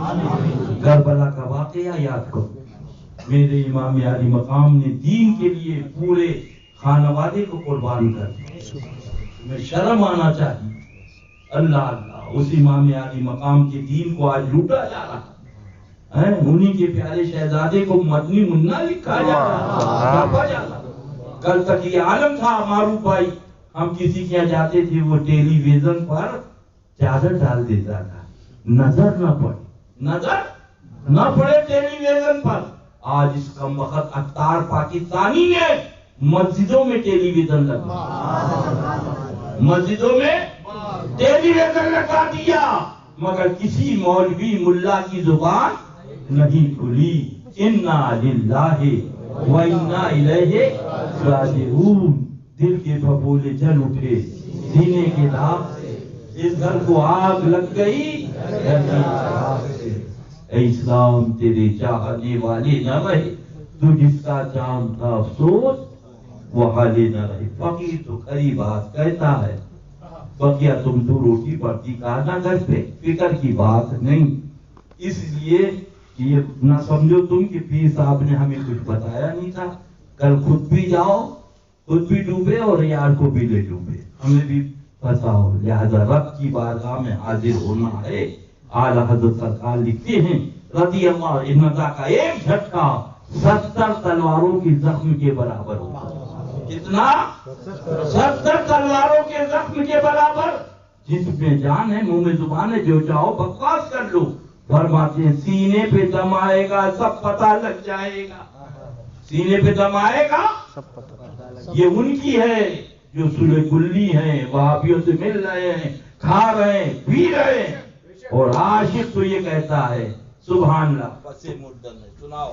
کربلا کا واقعہ یاد کرو، میرے امام عالی مقام نے دین کے لیے پورے خانوادے کو قربان کر دیا، تمہیں شرم آنا چاہیے. اللہ اللہ، اس امام عالی مقام کے دین کو آج لوٹا جا رہا ہے. انہی کے پیارے شہزادے کو مدنی منا لکھا جا رہا. کل تک یہ عالم تھا معروف بھائی، ہم کسی کے یہاں جاتے تھے وہ ٹیلی ویژن پر چادر ڈال دیتا تھا، نظر نہ پڑے ٹیلی ویژن پر. آج اس کم وقت اختار پاکستانی نے مسجدوں میں ٹیلی ویژن لگا، مسجدوں میں ٹیلی ویژن لگا دیا، مگر کسی مولوی ملا کی زبان نہیں کھلی. انا للہ و انا الیہ راجعون. دل کے پھپھولے جل اٹھے سینے کے داغ سے، اس گھر کو آگ لگ گئی. اے اسلام تیرے چاہنے والے نہ رہے، تو جس کا چاند تھا افسوس وہ حالے نہ رہے. فقیر تو کھری بات کہتا ہے، بقیہ تم تو روٹی پڑتی کھانا گھر پہ، فکر کی بات نہیں. اس لیے یہ نہ سمجھو تم کہ پیر صاحب نے ہمیں کچھ بتایا نہیں تھا. کل خود بھی جاؤ، خود بھی ڈوبے اور یار کو بھی لے ڈوبے، ہمیں بھی پھنساؤ. لہذا رب کی بارگاہ میں حاضر ہونا ہے. اعلیٰ حضرت سرکار لکھتے ہیں رضی اللہ عنہ کا ایک جھٹکا 70 تلواروں کی زخم کے برابر ہوگا. کتنا؟ 70 تلواروں کے زخم کے برابر. جسم میں جان ہے، منہ میں زبان ہے، جو چاہو بکواس کر لو. فرماتے ہیں سینے پہ دم آئے گا سب پتہ لگ جائے گا. سینے پہ دم آئے گا سب پتہ. یہ ان کی ہے جو سلے گلی ہیں، وہابیوں سے مل رہے ہیں، کھا رہے ہیں، پی رہے ہیں. اور عاشق تو یہ کہتا ہے سبحان اللہ. پس مردن ہے، سناؤ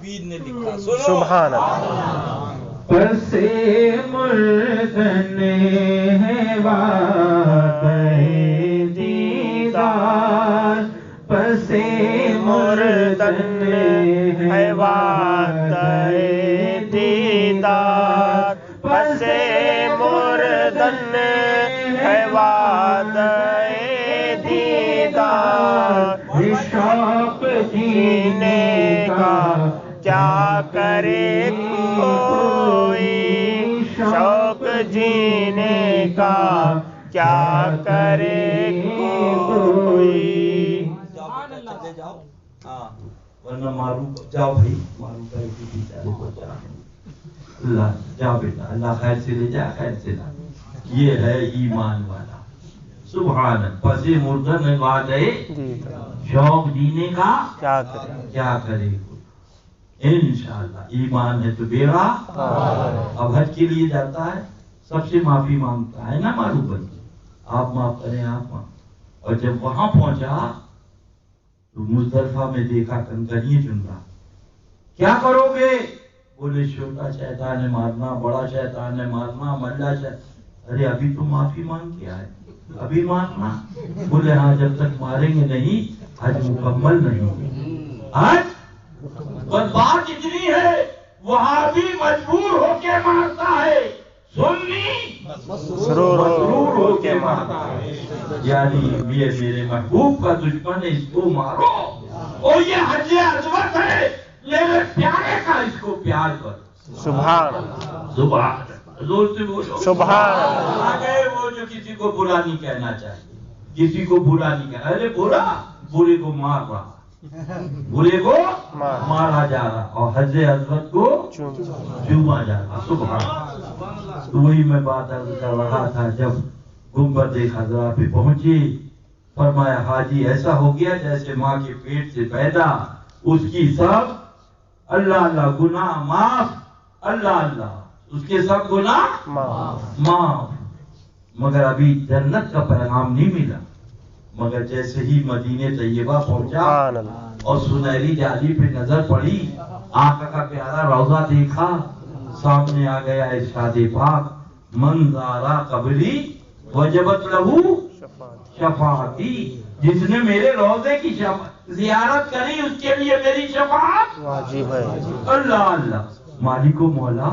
پیر نے لکھا، سبحان اللہ. پس مردن ہے وعدہ دیدار، پس مردن ہے وعدہ دیدار، پس مردن ہے وعدہ شوق جینے کا کیا کرے کوئی، شوق جینے کا کیا کرے کوئی. چلے جاؤ، ہاں ورنہ معروف جاؤ بھائی، معروف ہے کہ بیچارے کو جا. اللہ جا بیٹا، اللہ خیر سے لے جا، خیر سے لا. یہ ہے ایمان والا. سبحان اللہ. پس مردن وعدہ شوق جینے کا کیا کرے. انشاءاللہ ایمان ہے تو بیڑا. اب حج کے لیے جاتا ہے، سب سے معافی مانگتا ہے نا معروف بھائی، آپ معاف کریں، آپ معاف. اور جب وہاں پہنچا تو مزدلفہ میں دیکھا کنکریاں چن رہا. کیا کرو گے؟ بولے چھوٹا شیطان ہے مارنا، بڑا شیطان ہے مارنا، ملا شیطان. ارے ابھی تو معافی مانگ کے آئے، ابھی مارنا؟ بولے ہاں جب تک ماریں گے نہیں حج مکمل نہیں. حج بس بات اتنی ہے، وہاں بھی مجبور ہو کے مارتا ہے، سنی مسرور ہو کے مارتا ہے. یعنی یہ میرے محبوب کا دشمن ہے، اس کو مارو. اور یہ حج عظمت ہے میرے پیارے کا، اس کو پیار کرو. سبحان اللہ. سبحان زور سے بولو سبحان. آگے وہ جو کسی کو برا نہیں کہنا چاہیے، کسی کو برا نہیں کہنا. ارے برا، برے کو مار رہا، برے کو مارا جا رہا، اور حج عظمت کو چوما جا رہا. سبحان. تو وہی میں بات عرض کر رہا تھا، جب گنبد خضرا پہ پہنچے فرمایا حاجی ایسا ہو گیا جیسے ماں کے پیٹ سے پیدا، اس کی سب اللہ اللہ گناہ معاف، اللہ اللہ اس کے سب گناہ معاف. مگر ابھی جنت کا پیغام نہیں ملا. مگر جیسے ہی مدینہ طیبہ پہنچا اور سنہری جالی پہ نظر پڑی، آقا کا پیارا روضہ دیکھا، سامنے آ گیا ارشاد پاک من زارا قبری وجبت لہو شفاعتی. جس نے میرے روضے کی زیارت کری اس کے لیے میری شفاعت واجب ہے. اللہ اللہ. مالک و مولا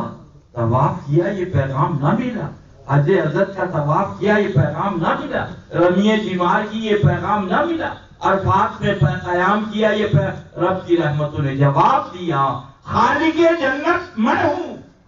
طواف کیا یہ پیغام نہ ملا، حج عزت کا طواف کیا یہ پیغام نہ ملا، رمی جمار کی یہ پیغام نہ ملا، عرفات میں قیام کیا یہ رب کی رحمتوں نے جواب دیا خالق جنت میں ہوں،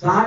7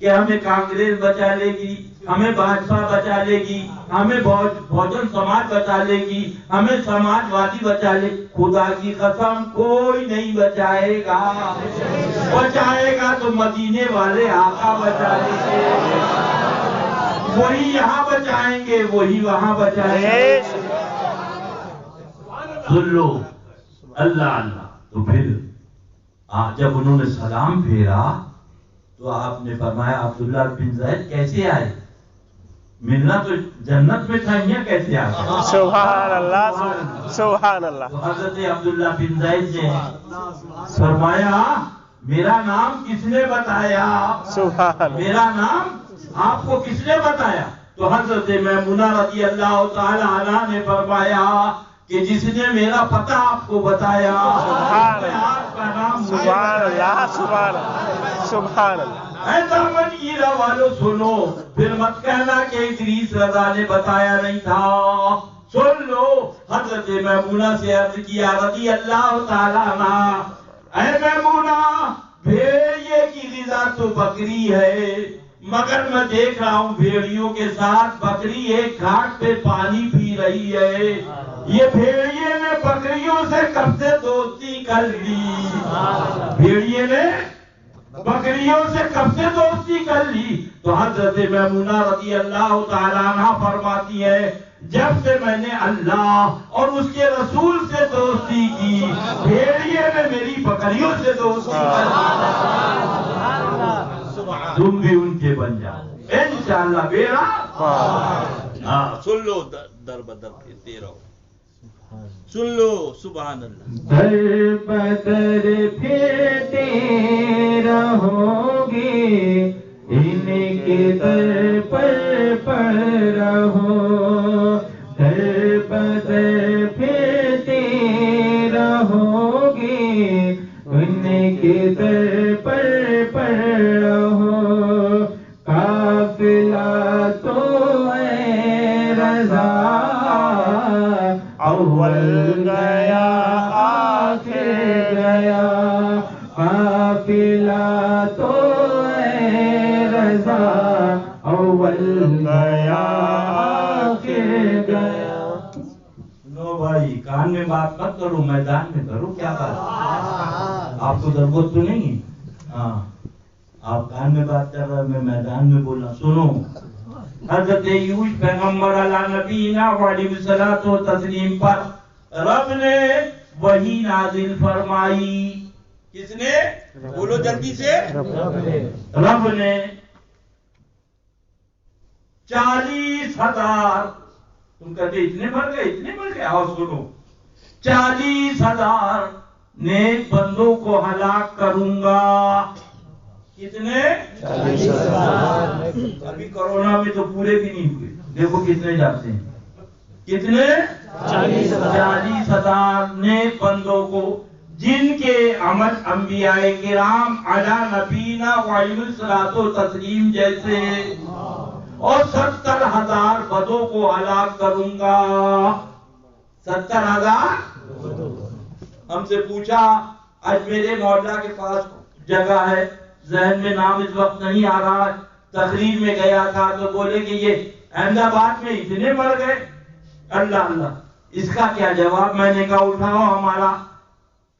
کہ ہمیں کانگریس بچا لے گی، ہمیں بھاجپا بچا لے گی، ہمیں بہوجن سماج بچا لے گی، ہمیں سماجوادی بچا لے، خدا کی قسم کوئی نہیں بچائے گا۔ بچائے گا تو مدینے والے آقا بچائیں گے، وہی یہاں بچائیں گے، وہی وہاں بچائیں گے۔ سن لو اللہ اللہ۔ تو پھر جب انہوں نے سلام پھیرا تو آپ نے فرمایا عبداللہ بن زید کیسے آئے؟ ملنا تو جنت میں تھا، یہاں کیسے آ گئے؟ سبحان اللہ سبحان اللہ۔ تو حضرت عبداللہ بن زید نے فرمایا میرا نام کس نے بتایا؟ سبحان میرا نام آپ کو کس نے بتایا؟ تو حضرت میمونہ رضی اللہ تعالی عنہ نے فرمایا کہ جس نے میرا پتہ آپ کو بتایا، آپ کا نام سبحان اللہ سبحان اللہ سبحان اللہ۔ اے دامن گیرا والو سنو، پھر مت کہنا کہ ادریس رضا نے بتایا نہیں تھا۔ سن لو حضرت میمونہ سے عرض کیا رضی اللہ تعالیٰ عنہ، اے میمونہ بھیڑیے کی غذا تو بکری ہے، مگر میں دیکھ رہا ہوں بھیڑیوں کے ساتھ بکری ایک گھاٹ پہ پانی پی رہی ہے، یہ بھیڑیے نے بکریوں سے کب سے دوستی کر لی؟ بھیڑیے نے بکریوں سے کب سے دوستی کر لی؟ تو حضرت میمونہ رضی اللہ تعالیٰ عنہ فرماتی ہے جب سے میں نے اللہ اور اس کے رسول سے دوستی کی، بھیڑیے نے میری بکریوں سے دوستی کر لی۔ تم بھی ان کے بن جاؤ انشاءاللہ بیڑا۔ سن لو در بدر پھرتے رہو، سن لو سبحان اللہ۔ در بدر پھرتے رہو گے، ان کے در پر رہو، در بدر پھرتے رہو گے، ان کے در پر رہو، قافلہ تو ہے رضا اول گیا آخر گیا، قافلہ تو ہے رضا اول گیا آخر گیا۔ نو بھائی کان میں بات مت کرو، میدان میں کرو۔ کیا بات آپ کو ضرورت تو نہیں ہے؟ ہاں آپ کان میں بات کر رہے، میں میدان میں بولنا۔ سنو حضرت یوسف پیغمبر علیہ نبینا وعلیہ الصلوۃ والتسلیم پر رب نے وحی نازل فرمائی۔ کس نے؟ بولو جلدی سے۔ رب نے 40,000، تم کہتے اتنے بڑھ گئے اتنے بڑھ گئے، آؤ سنو، 40,000 نیک بندوں کو ہلاک کروں گا۔ کتنے؟ 40,000۔ ابھی کرونا میں تو پورے بھی نہیں ہوئے، دیکھو کتنے جاتے ہیں، کتنے؟ 40,000 نیک بندوں کو، جن کے عمل انبیاء کرام علی نبینا وعلیہ الصلوۃ والتسلیم جیسے، اور 70,000 بدوں کو ہلاک کروں گا۔ 70,000۔ ہم سے پوچھا آج میرے مولا کے پاس جگہ ہے، ذہن میں نام اس وقت نہیں آ رہا ہے، تقریر میں گیا تھا تو بولے کہ یہ احمد آباد میں اتنے مر گئے۔ اللہ اللہ، اس کا کیا جواب؟ میں نے کہا اٹھاؤ ہمارا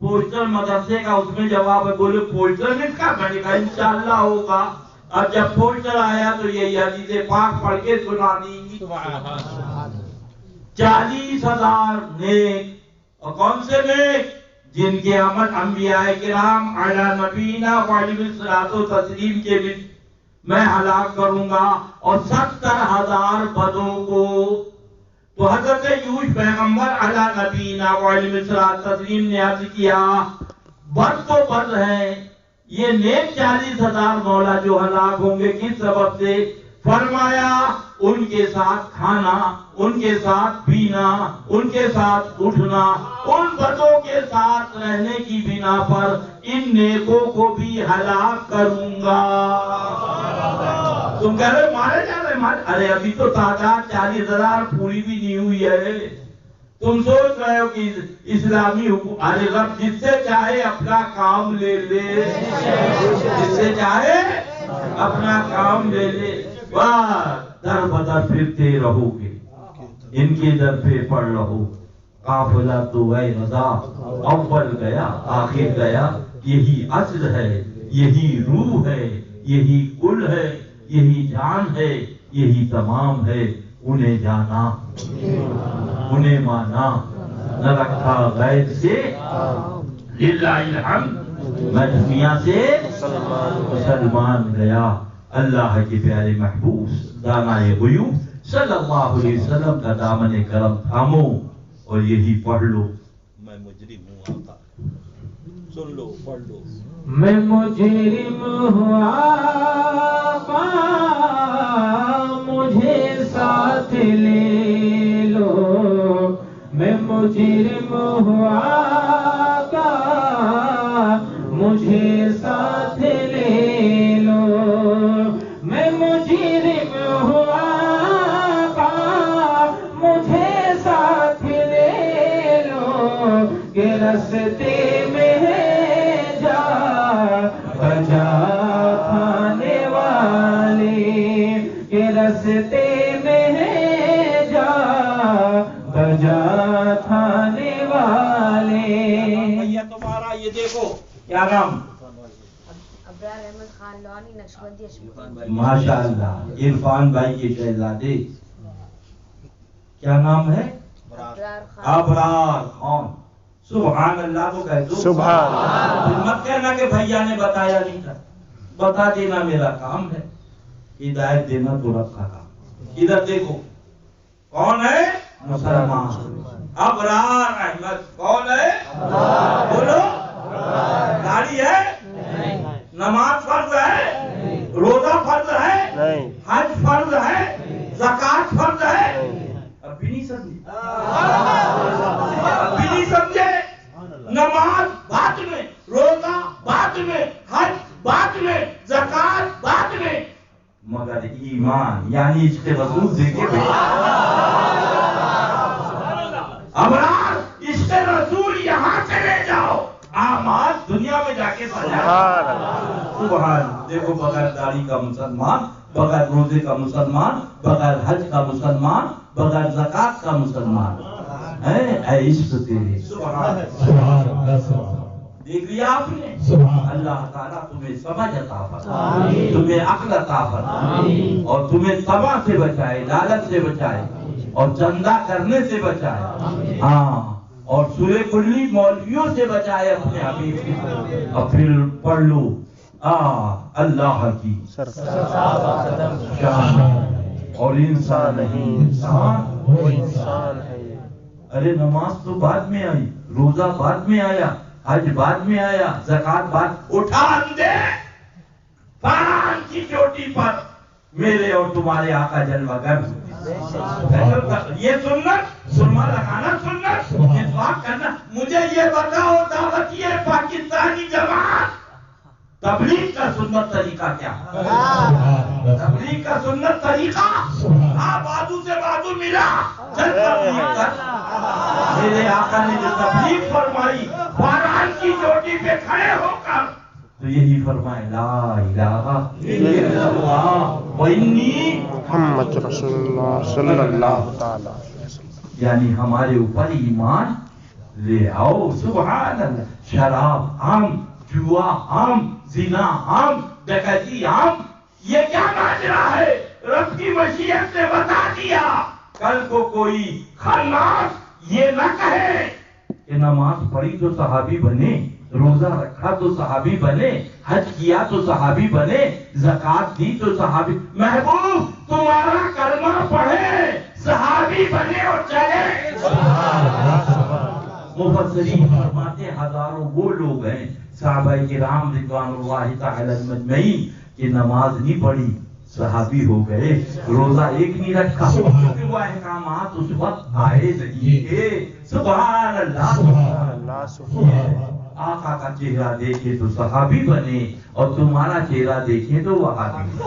پوسٹر مدرسے کا، اس میں جواب ہے۔ بولے پوسٹر میں کا؟ میں نے کہا انشاءاللہ ہوگا۔ اب جب پوسٹر آیا تو یہی حدیث پاک پڑھ کے سنا دی۔ 40,000 نیک، اور کون سے نیک؟ جن کے عمل انبیاء کرام علی نبینا وعلیہ الصلوۃ والتسلیم کے بھی میں ہلاک کروں گا، اور 70,000 بدوں کو۔ تو حضرت یوسف پیغمبر علی نبینا وعلیہ الصلوۃ والتسلیم نے عرض کیا بد تو بد ہے، یہ نیک 40,000 مولا جو ہلاک ہوں گے کس سبب سے؟ فرمایا ان کے ساتھ کھانا، ان کے ساتھ پینا، ان کے ساتھ اٹھنا، ان بدوں کے ساتھ رہنے کی بنا پر ان نیکوں کو بھی ہلاک کروں گا۔ تم کہہ رہے مارے جا رہے مارے، ارے ابھی تو تعداد 40,000 پوری بھی نہیں ہوئی ہے۔ تم سوچ رہے ہو کہ اسلامی حکومت، ارے رب جس سے چاہے اپنا کام لے لے، جس سے چاہے اپنا کام لے لے، در بدر پھرتے رہو گے، ان کے در پہ پڑ رہو، قافلہ تو اے رضا اول گیا آخر گیا، یہی اصل ہے، یہی روح ہے، یہی کل ہے، یہی جان ہے، یہی تمام ہے، انہیں جانا انہیں مانا، نہ رکھا غیر سے، للہ الحمد، میں دنیا سے مسلمان گیا۔ اللہ کے پیارے محبوب دانائے غیوب صلی اللہ علیہ وسلم کا دامن کرم تھامو اور یہی پڑھ لو، میں مجرم ہوں آقا، سن لو پڑھ لو، میں مجرم ہوں آقا مجھے ساتھ لے لو، میں مجرم ہوں آقا مجھے ساتھ لے لو، میں مجرم ہوں آقا مجھے ساتھ لے لو، کہ رستے میں جا بجا کھانے والے، کہ رستے میں جا بجا کھانے والے۔ بھیا تمہارا یہ دیکھو کیا نام؟ ابرار احمد خان لوانی نقشبندی اشمیر۔ ماشاءاللہ، عرفان بھائی کے شہزادے، کیا نام ہے؟ ابرار خان۔ ابرار خان۔ سبحان اللہ تو کہہ دو، سبحان اللہ۔ پھر مت کہنا کہ بھیا نے بتایا نہیں تھا، بتا دینا میرا کام ہے، ہدایت دینا تو رب کا کام۔ ادھر دیکھو، کون ہے؟ مسلمان۔ ابرار احمد کون ہے؟ بولو، داڑھی ہے؟ نماز فرض ہے؟ روزہ فرض ہے؟ نہیں۔ حج فرض ہے؟ زکات فرض ہے؟ اب بھی نہیں سمجھے، اب بھی نہیں سمجھے۔ نماز بعد میں، روزہ بعد میں، حج بعد میں، زکات بعد میں، مگر ایمان یعنی عشق رسول دیکھے ابرار عشق رسول یہاں سے لے جاؤ، اعمال دنیا میں جا کے سبحان اللہ۔ سبحان۔ دیکھو، بغیر داڑھی کا مسلمان، بغیر روزے کا مسلمان، بغیر حج کا مسلمان، بغیر زکات کا مسلمان، اے عشق تیرے۔ سبحان دیکھ لیا آپ نے؟ اللہ تعالیٰ تمہیں سمجھ عطا فرمائے، تمہیں عقل عطا فرمائے، اور تمہیں طمع سے بچائے، لالچ سے بچائے، اور چندہ کرنے سے بچائے، ہاں، اور سورہ کلی مولویوں سے بچائے اپنے حبیب کی۔ اب پھر پڑھ لو اللہ کی شان، اور انسان نہیں انسان وہ انسان ہے۔ ارے نماز تو بعد میں آئی، روزہ بعد میں آیا، حج بعد میں آیا، زکات بعد۔ اٹھا اندے پان کی چوٹی پر میرے اور تمہارے آقا جلوہ گر، یہ سنت، سرما لگانا سنت، اتفاق کرنا۔ مجھے یہ بتاؤ دعوت یہ پاکستانی جماعت، تبلیغ کا سنت طریقہ کیا؟ تبلیغ کا سنت طریقہ، ہاں، بازو سے بازو ملا، چل تبلیغ کر۔ میرے آقا نے جو تبلیغ فرمائی باران کی چوٹی پہ کھڑے ہو کر، تو یہی فرمائے لا الہ الا اللہ وانی محمد رسول اللہ صلی اللہ تعالی علیہ وسلم۔ یعنی ہمارے اوپر ایمان لے آؤ۔ سبحان اللہ۔ شراب عام، جوا عام، زنا عام، ڈکیتی عام، یہ کیا ماجرا ہے؟ رب کی مشیت نے بتا دیا۔ کل کو کوئی خناس یہ نہ کہے کہ نماز پڑھی تو صحابی بنے، روزہ رکھا تو صحابی بنے، حج کیا تو صحابی بنے، زکات دی تو صحابی۔ محبوب تمہارا کلمہ پڑھے، صحابی بنے اور چلے۔ مفسرین فرماتے ہزاروں وہ لوگ ہیں صحابہ کرام رضوان اللہ تعالی اجمعین کہ نماز نہیں پڑھی، صحابی ہو گئے، روزہ ایک نہیں رکھا، کیونکہ وہ احکامات اس وقت آئے نہیں تھے۔ سبحان اللہ، سبحان اللہ، سبحان اللہ۔ آقا کا چہرہ دیکھے تو صحابی بنے، اور تمہارا چہرہ دیکھے تو وہابی۔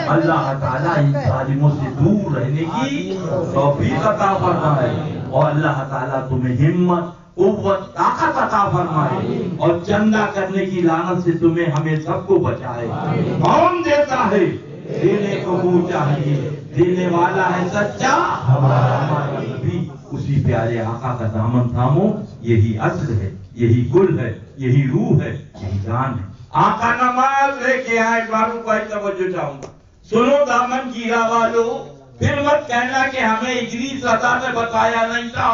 اللہ تعالیٰ ان ظالموں سے دور رہنے کی توفیق عطا فرمائے، اور اللہ تعالیٰ تمہیں ہمت، قوت طاقت عطا فرمائے اور چندہ کرنے کی لعنت سے تمہیں ہمیں سب کو بچائے. کون دیتا ہے؟ دینے کو منہ چاہیے، دینے والا ہے سچا ہمارا نبی. اسی پیارے آقا کا دامن تھامو. یہی اصل ہے، یہی گل ہے، یہی روح ہے، یہی جان ہے. آقا نماز لے کے آئے. معلوم کو توجہ چاہوں گا، سنو دامن گیرا والو. پھر مت کہنا کہ ہمیں ادریس عطا نے بتایا نہیں تھا.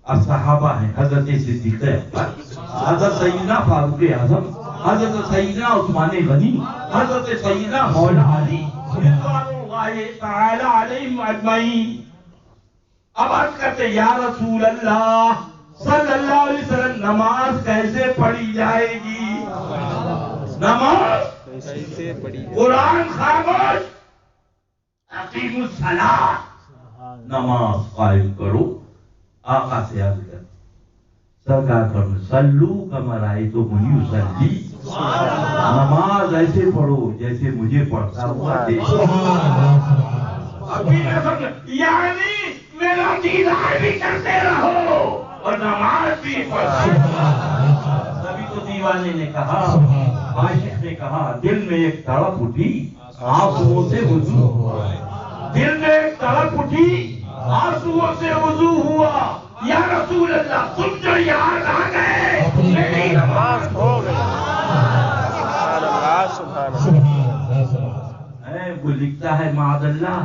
اب صحابہ ہیں، حضرت صدیق اکبر، حضرت سیدنا فاروق اعظم، حضرت سیدنا عثمان غنی، حضرت سیدنا مولا علی رضوان اللہ تعالی علیہم اجمعین. اب عرض کرتے یا رسول اللہ صلی اللہ علیہ وسلم نماز کیسے پڑھی جائے گی؟ نماز کیسے پڑھی؟ قرآن خاموش، اقیم الصلاۃ، نماز قائم کرو. آقا سے عرض کر سرکار فرمائے صلو کما رأیتمونی اصلی، نماز ایسے پڑھو جیسے مجھے پڑھتا ہوا دیکھو. یعنی میرا دیدار بھی کرتے رہو اور نماز بھی پڑھو. تبھی تو دیوانے نے کہا، عاشق نے کہا دل میں ایک تڑپ اٹھی آنسوؤں سے وضو ہوا. دل میں ایک تڑپ اٹھی آنسوؤں سے وضو ہوا. یا رسول اللہ تم جو یاد آ گئے میری نماز ہو گئی. وہ لکھتا ہے معاذ اللہ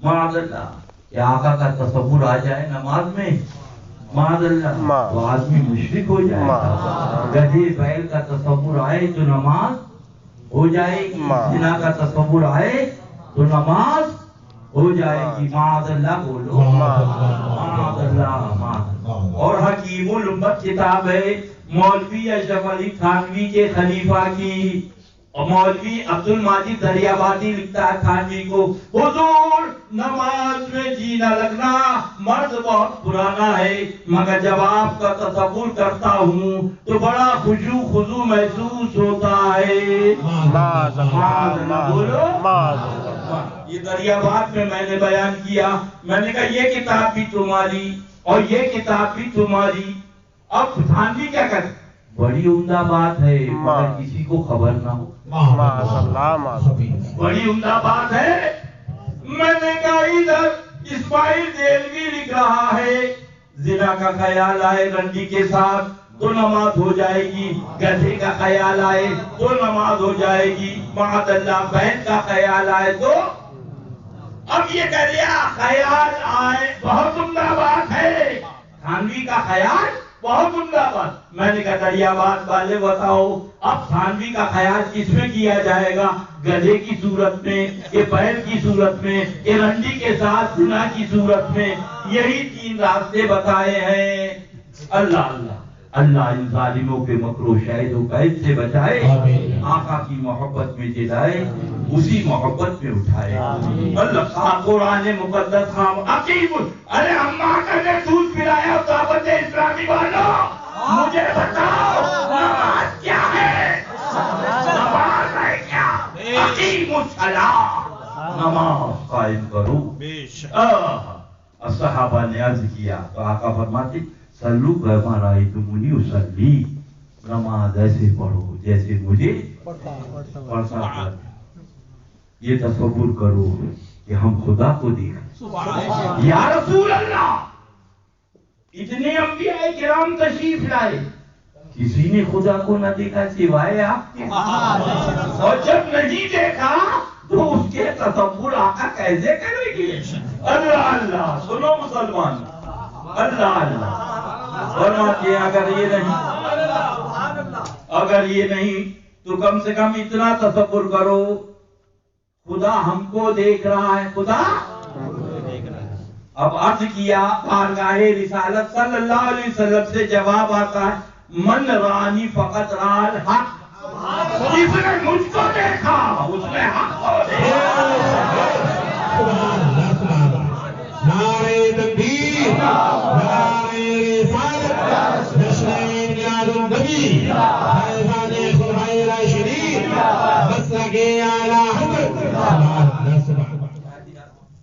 معاذ اللہ کہ آقا کا تصور آ جائے نماز میں، معاذ اللہ وہ آدمی مشرک ہو جائے. گدھے بیل کا تصور آئے تو نماز ہو جائے گی، زنا کا تصور آئے تو نماز ہو جائے گی. معاذ اللہ بولو، معاذ اللہ معاذ. اور حکیم الامت کتاب ہے مولوی اشرف علی تھانوی کے خلیفہ کی، اور مولوی عبد الماجد دریابادی لکھتا ہے تھانوی کو، حضور نماز میں جی نہ لگنا مرض بہت پرانا ہے، مگر جب آپ کا تصور کرتا ہوں تو بڑا خشوع خضوع محسوس ہوتا ہے. بولو یہ دریاباد میں نے بیان کیا. میں نے کہا یہ کتاب بھی تمہاری اور یہ کتاب بھی تمہاری. اب تھانوی کیا کرے؟ بڑی عمدہ بات ہے مگر کسی کو خبر نہ ہو. بڑی عمدہ بات ہے. میں نے کہا ادھر اسماعیل دیلوی لکھ رہا ہے زنا کا خیال آئے رنڈی کے ساتھ تو نماز ہو جائے گی، گدھے کا خیال آئے تو نماز ہو جائے گی، معاذ اللہ بہن کا خیال آئے تو. اب یہ دریا خیال آئے بہت عمدہ بات ہے، تھانوی کا خیال بہت عمدہ بات. میں نے کہا دریاباد والے بتاؤ اب تھانوی کا خیال کس میں کیا جائے گا؟ گدھے کی صورت میں کہ بیل کی صورت میں کہ رنڈی کے ساتھ زنا کی صورت میں؟ یہی تین راستے بتائے ہیں. اللہ اللہ اللہ ان ظالموں کے مکر و شہد و قید سے بچائے، آقا کی محبت میں جلائے، اسی محبت میں اٹھائے. اللہ قرآن مقدس خام عقیب. ارے اماں کا نے دودھ پلایا دعوت اسلامی والوں، مجھے بتاؤ نماز کیا ہے؟ نماز ہے کیا؟ عقیم الصلاۃ، نماز قائم کرو. صحابہ نے عرض کیا تو آقا فرماتے صلو کما رأیتمونی اصلی، نماز ایسے پڑھو جیسے مجھے پڑھتا. یہ تصور کرو کہ ہم خدا کو دیکھیں. یا رسول اللہ اتنے انبیاء کرام تشریف لائے، کسی نے خدا کو نہ دیکھا سوائے آپ کے، اور جب نہیں دیکھا تو اس کے تصور آقا کیسے کرے گی؟ اللہ اللہ. سنو مسلمان، اللہ اللہ فرماتے اگر یہ نہیں تو کم سے کم اتنا تصور کرو خدا ہم کو دیکھ رہا ہے. خدا اب عرض کیا بارگاہ رسالت صلی اللہ علیہ وسلم سے جواب آتا ہے من رانی فقط رال حق، جس نے مجھ کو دیکھا اس نے حق کو دیکھا. نعرہ تکبیر، نعرہ رسالت، جشن میلاد النبی، فیضان خلفائے راشدین، مسلک اعلی حضرت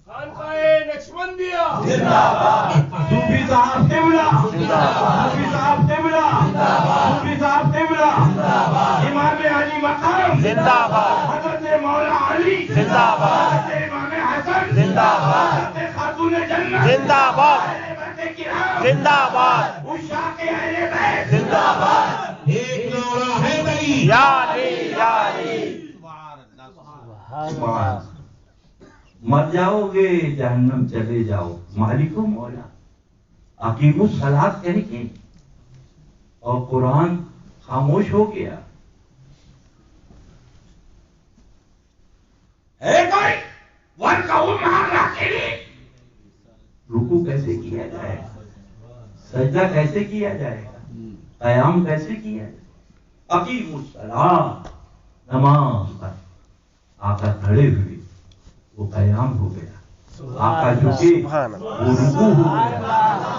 خانقاہ نقشبندیہ زندہ باد. صوفی صاحب قبلہ مفتی صاحب قبلہ، مفتی صاحب قبلہ، امام علی مقام زندہ باد، حضرت مولا علی زندہ باد، حضرت امام حسن زندہ باد، حضرت خاتون جنت زندہ باد، زندہ باد، عشاق اہل بیت زندہ باد، ایک نعرہ حیدری، یا علی یا علی. مر جاؤ گے جہنم چلے جاؤ، مالک و مولا اقیم الصلاۃ کہہ کے اور قرآن خاموش ہو گیا. رکوع کیسے کیا جائے گا، سجدہ کیسے کیا جائے گا، قیام کیسے کیا جائے گا. اقیم الصلاۃ، نماز پر آقا کھڑے ہوئے، وہ قیام ہو گیا. آقا جھکے، وہ رکوع ہو گیا.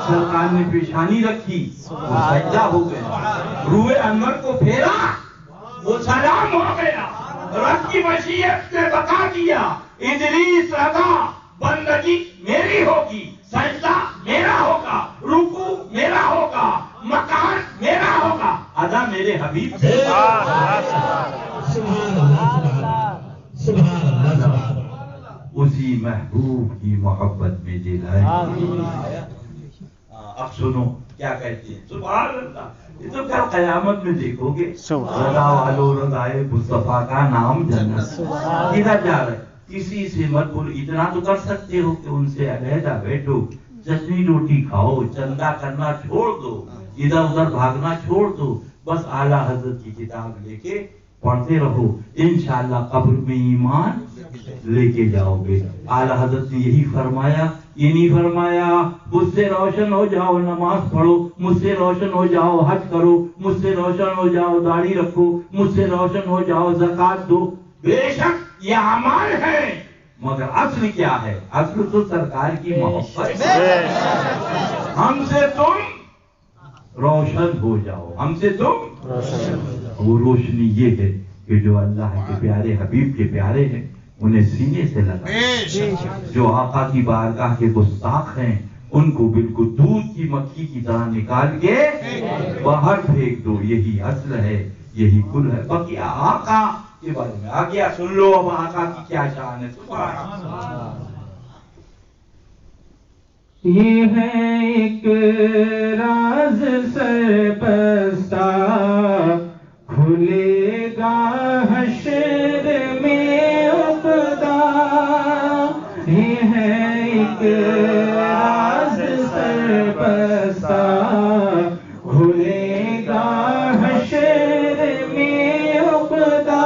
سرکار نے پیشانی رکھی، وہ سجدہ ہو گیا. روئے انور کو پھیرا، وہ سلام ہو گیا. رب کی مشیت نے بتا دیا ادریس رضا بندگی میری ہوگی، سجدہ میرا ہوگا، رکوع میرا ہوگا، مکان میرا ہوگا، ادا میرے حبیب سے. اسی محبوب کی محبت میں دلائے. اب سنو کیا کہتے ہیں، سبحان اللہ. یہ تو کل قیامت میں دیکھو گے، رضا والو رضائے مصطفیٰ کا نام جنت. کدھر جا رہے، کسی سے مت بولو. اتنا تو کر سکتے ہو کہ ان سے علیحدہ بیٹھو، چٹنی روٹی کھاؤ، چندہ کرنا چھوڑ دو، ادھر ادھر بھاگنا چھوڑ دو. بس اعلیٰ حضرت کی کتاب لے کے پڑھتے رہو، انشاءاللہ قبر میں ایمان لے کے جاؤ گے. اعلیٰ حضرت نے یہی فرمایا، یہ نہیں فرمایا مجھ سے روشن ہو جاؤ نماز پڑھو، مجھ سے روشن ہو جاؤ حج کرو، مجھ سے روشن ہو جاؤ داڑھی رکھو، مجھ سے روشن ہو جاؤ زکات دو. بے شک یہ اعمال ہے، مگر اصل کیا ہے؟ اصل تو سرکار کی محبت ہے. ہم سے تم روشن ہو جاؤ، ہم سے تم وہ روشنی یہ ہے کہ جو اللہ کے پیارے حبیب کے پیارے ہیں انہیں سینے سے لگا. جو آقا کی بارگاہ کے گستاخ ہیں ان کو بالکل دودھ کی مکھی کی طرح نکال کے باہر پھینک دو. یہی اصل ہے، یہی کل ہے. باقی آقا کے بارے میں آ گیا، سن لو اب آقا کی کیا شان ہے. سبحان اللہ. یہ ہے ایک راز سربستہ، کھلے گا حشر میں عقدہ. یہ ہے ایک راز سربستہ، کھلے گا حشر میں عقدہ.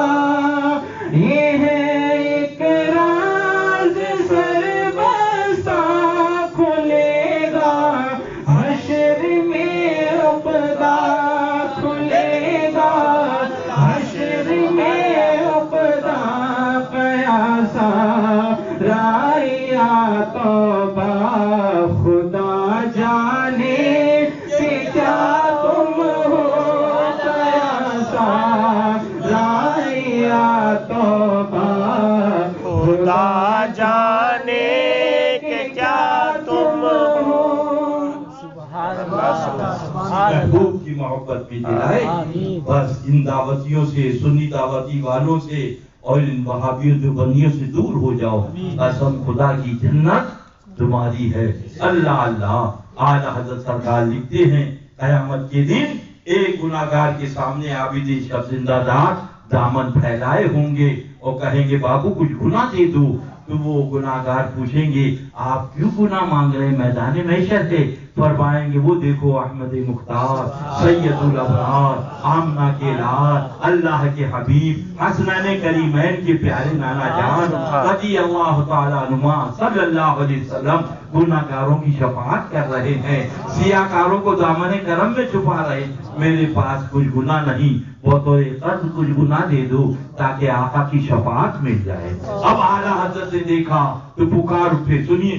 یہ ہے ایک راز سربستہ، کھلے گا حشر میں عقدہ، کھلے گا حشر میں عقدہ. قیاسا رایا توبہ، خدا جانے کہ کیا تم ہو. قیاسا رایا توبہ، خدا جانے کہ کیا تم ہو. محبوب کی محبت میں دلائے. بس ان دعوتیوں سے، سنی دعوتی والوں سے اور ان وہابیوں دیوبندیوں سے دور ہو جاؤ. قسم خدا کی جنت تمہاری ہے. اللہ اللہ. اعلیٰ حضرت سرکار لکھتے ہیں قیامت کے دن ایک گناہگار کے سامنے عابد شب زندہ دار دامن پھیلائے ہوں گے اور کہیں گے بابو کچھ گناہ دے دو. تو وہ گناہگار پوچھیں گے آپ کیوں گناہ مانگ رہے ہیں میدان محشر سے؟ فرمائیں گے وہ دیکھو احمد مختار، سید الابرار، آمنہ کے لال، اللہ کے حبیب، حسنین کریمین کے پیارے نانا جان رضی اللہ تعالیٰ عنہما صلی اللہ علیہ وسلم گناہگاروں کی شفاعت کر رہے ہیں، سیاہکاروں کو دامن کرم میں چھپا رہے. میرے پاس کچھ گناہ نہیں، بطور قرض کچھ گناہ دے دو تاکہ آقا کی شفاعت مل جائے. اب اعلیٰ حضرت نے دیکھا تو پکار اٹھے. سنیے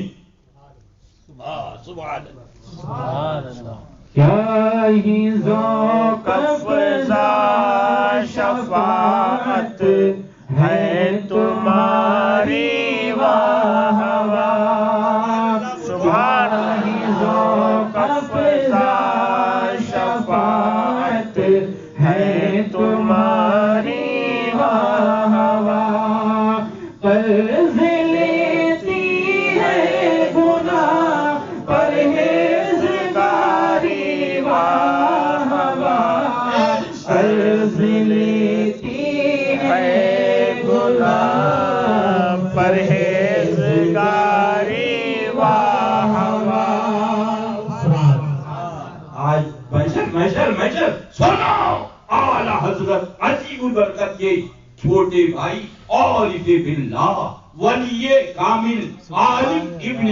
کیا ہی ذوق افزا شفاعت ہے تمہاری واہ واہ. سبحان کیا ہی ذوق افزا قرض لیتی ہے گناہ پرہیزگاری واہ واہ قرض لیتی ہے گناہ پرہیزگاری واہ واہ آج محشر سنو اعلی حضرت عظیم البرکت کے چھوٹے بھائی عارف باللہ ولی کامل عالم ابن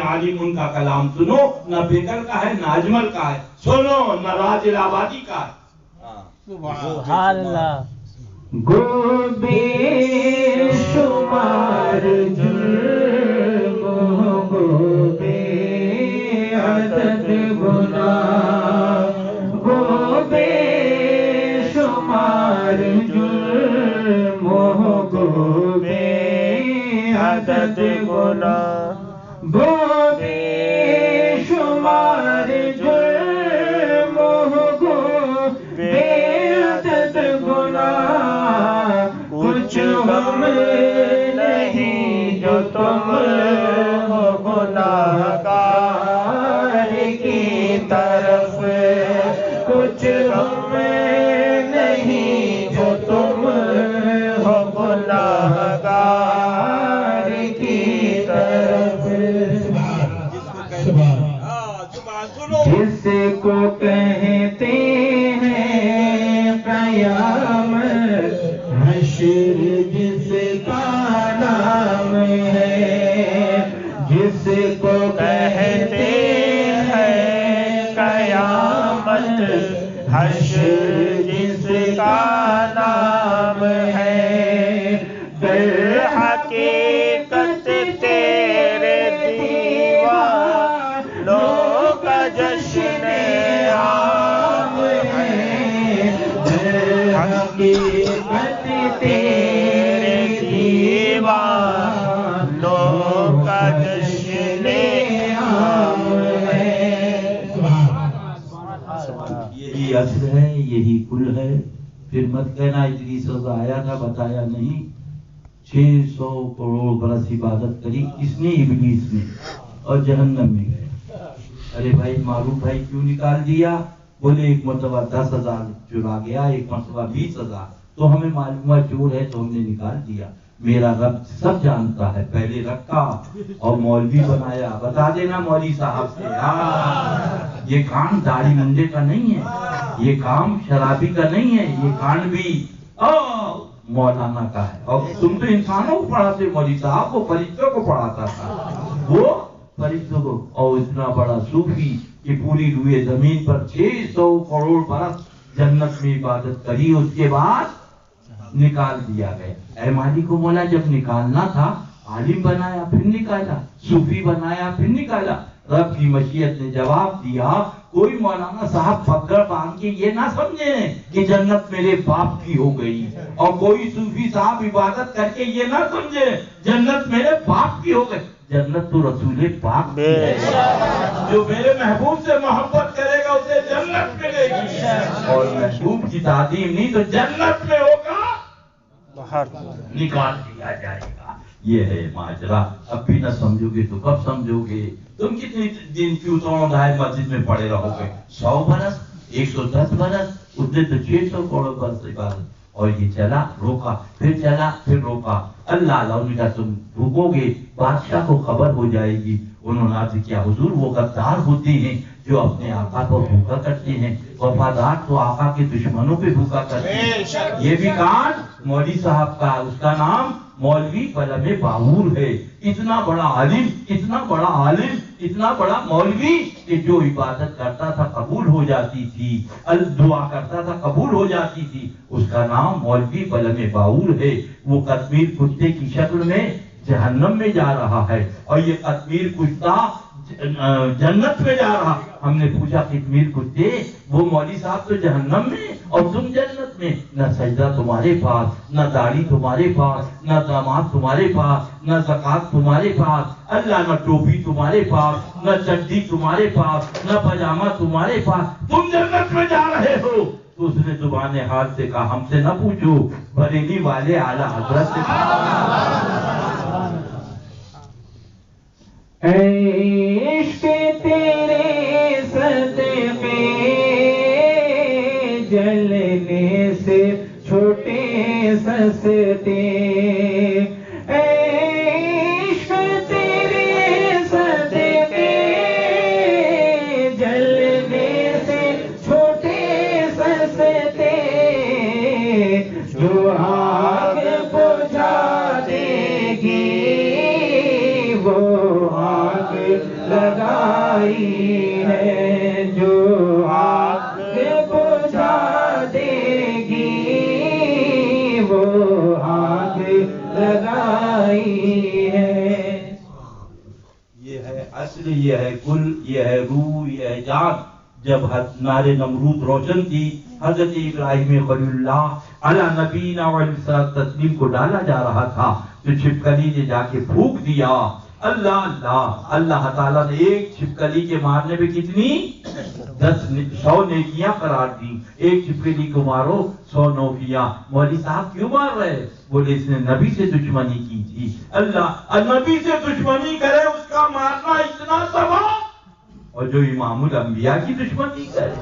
عالم ان کا کلام سنو، نہ بیکر کا ہے نہ اجمل کا ہے، سنو نہ راج الآبادی کا ہے۔ سبحان اللہ۔ گو بے شمار جرم گو بے عدد گناہ گو بے شمار جرم گو بے عدد گناہ گو بے شمار جرم گو بے عدد گناہ کچھ غم نہیں جو تم ہو گناہگار کی طرف کچھ غم نہیں جو تم ہو گناہگار کی طرف جس کو کہتے ہیں قیامت حشر جس کا نام ہے جس کو کہتے ہیں قیامت حشر جس کا نام ہے در حقیقت تیرے دیوانوں کا جشن عام ہے در حقیقت تیرے دیوانوں کا جشن عام ہے۔ یہی اصل ہے، یہی کل ہے، پھر مت کہنا اتنی سزا آیا تھا بتایا نہیں۔ 600 کروڑ برس عبادت کری کس نے؟ ابلیس نے، اور جہنم میں گئے۔ ارے بھائی معروف بھائی کیوں نکال دیا؟ بولے ایک مرتبہ 10,000 چرا گیا، ایک مرتبہ 20,000، تو ہمیں معلوم ہوا چور ہے تو ہم نے نکال دیا۔ میرا رب سب جانتا ہے، پہلے رکھا اور مولوی بنایا۔ بتا دینا مولوی صاحب سے، یہ کام داڑھی منڈے کا نہیں ہے، یہ کام شرابی کا نہیں ہے، یہ کام بھی مولانا کا ہے۔ اور تم تو انسانوں کو پڑھاتے، مولوی صاحب وہ فرشتوں کو پڑھاتا تھا، وہ فرشتوں کو۔ اور اتنا بڑا صوفی کہ پوری روئے زمین پر 600 کروڑ برس جنت میں عبادت کری، اس کے بعد نکال دیا گیا۔ اے مالک و مولا، جب نکالنا تھا عالم بنایا پھر نکالا، صوفی بنایا پھر نکالا۔ رب کی مشیت نے جواب دیا۔ کوئی مولانا صاحب پکڑ باندھ کے یہ نہ سمجھے کہ جنت میرے باپ کی ہو گئی، اور کوئی صوفی صاحب عبادت کر کے یہ نہ سمجھے جنت میرے باپ کی ہو گئی۔ جنت تو رسول پاک کی ہے، جو میرے محبوب سے محبت کرے گا اسے جنت ملے گی، اور محبوب کی تعظیم نہیں تو جنت میں ہوگا باہر نکال دیا جائے گا۔ یہ ہے ماجرا۔ اب بھی نہ سمجھو گے تو کب سمجھو گے؟ تم کتنے دن کیوں تو مسجد میں پڑے رہو گے؟ 100 برس، 110 برس، اتنے تو 600 کروڑ برس عبادت۔ اور یہ چلا روکا، پھر چلا پھر روکا۔ اللہ نے کہا تم روکو گے بادشاہ کو خبر ہو جائے گی۔ انہوں نے عرض کیا حضور وہ غدار ہوتے ہیں جو اپنے آقا کو بھوکا کرتے ہیں، وفادار تو آقا کے دشمنوں پہ بھوکا کرتے ہیں۔ یہ بھی کان مولوی صاحب کا، اس کا نام مولوی قلم باور ہے۔ اتنا بڑا عالم، اتنا بڑا عالم، اتنا بڑا مولوی کہ جو عبادت کرتا تھا قبول ہو جاتی تھی، دعا کرتا تھا قبول ہو جاتی تھی۔ اس کا نام مولوی قلم باور ہے۔ وہ کشمیر کتے کی شکل میں جہنم میں جا رہا ہے، اور یہ کشمیر کتا جنت میں جا رہا۔ ہم نے پوچھا کشمیر کتے، وہ مولوی صاحب تو جہنم میں اور تم جنت میں، نہ سجدہ تمہارے پاس، نہ داڑھی تمہارے پاس، نہ داماد تمہارے پاس، نہ زکات تمہارے پاس، اللہ نہ ٹوپی تمہارے پاس، نہ چڈی تمہارے پاس، نہ پاجامہ تمہارے پاس، تم جنت میں جا رہے ہو۔ تو اس نے زبان حال سے کہا ہم سے نہ پوچھو، بریلی والے اعلیٰ حضرت سے عشق تیرے صدقے جلنے سے چھوٹے سستے، عشق تیرے صدقے جلنے سے چھوٹے سستے، جو آگ بجھا دے گی وہ آگ لگائی ہے، جو آگ بجھا دے گی وہ آگ لگائی ہے۔ یہ ہے اصل، یہ ہے کل، یہ ہے روح، یہ ہے جان۔ جب نار نمرود روشن تھی، حضرت ابراہیم خلیل اللہ علی نبینا علیہ تسلیم کو ڈالا جا رہا تھا تو چھپکلی نے جا کے پھونک دیا۔ اللہ اللہ، اللہ تعالیٰ نے ایک چھپکلی کے مارنے میں کتنی 100 نیکیاں قرار دی۔ ایک چھپکلی کو مارو 100 نیکیاں۔ مولوی صاحب کیوں مار رہے؟ بولے اس نے نبی سے دشمنی کی تھی۔ اللہ نبی سے دشمنی کرے اس کا مارنا اتنا ثواب، اور جو امام الانبیاء کی دشمنی کرے۔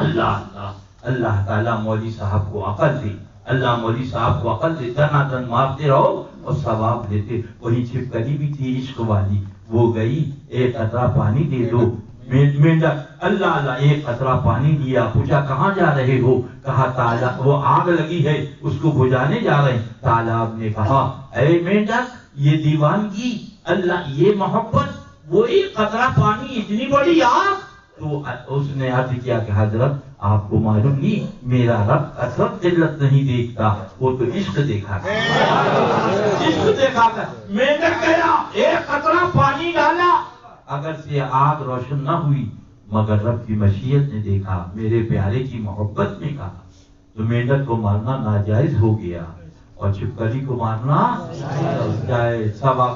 اللہ اللہ، اللہ تعالیٰ مولوی صاحب کو عقل دے، اللہ مولوی صاحب کو عقل دے، دنا دن مارتے رہو اور ثواب دیتے۔ وہی چھپکلی بھی تھی عشق والی، وہ گئی ایک قطرہ پانی دے دو، مینڈک اللہ اللہ ایک قطرہ پانی دیا، پوچھا کہاں جا رہے ہو؟ کہا تالاب، وہ آگ لگی ہے اس کو بجھانے جا رہے ہیں۔ تالاب نے کہا اے مینڈک یہ دیوانگی، اللہ یہ محبت، وہ ایک قطرہ پانی اتنی بڑی آگ؟ تو اس نے عرض کیا کہ حضرت آپ کو معلوم نہیں میرا رب کثرت قلت نہیں دیکھتا، وہ تو عشق دیکھا تھا، عشق دیکھا تھا۔ میں نے کہا ایک قطرہ پانی ڈالا، اگر سے آگ روشن نہ ہوئی مگر رب کی مشیت نے دیکھا، میرے پیارے کی محبت نے کہا۔ تو مینڈک کو مارنا ناجائز ہو گیا اور چھپکلی کو مارنا جائز،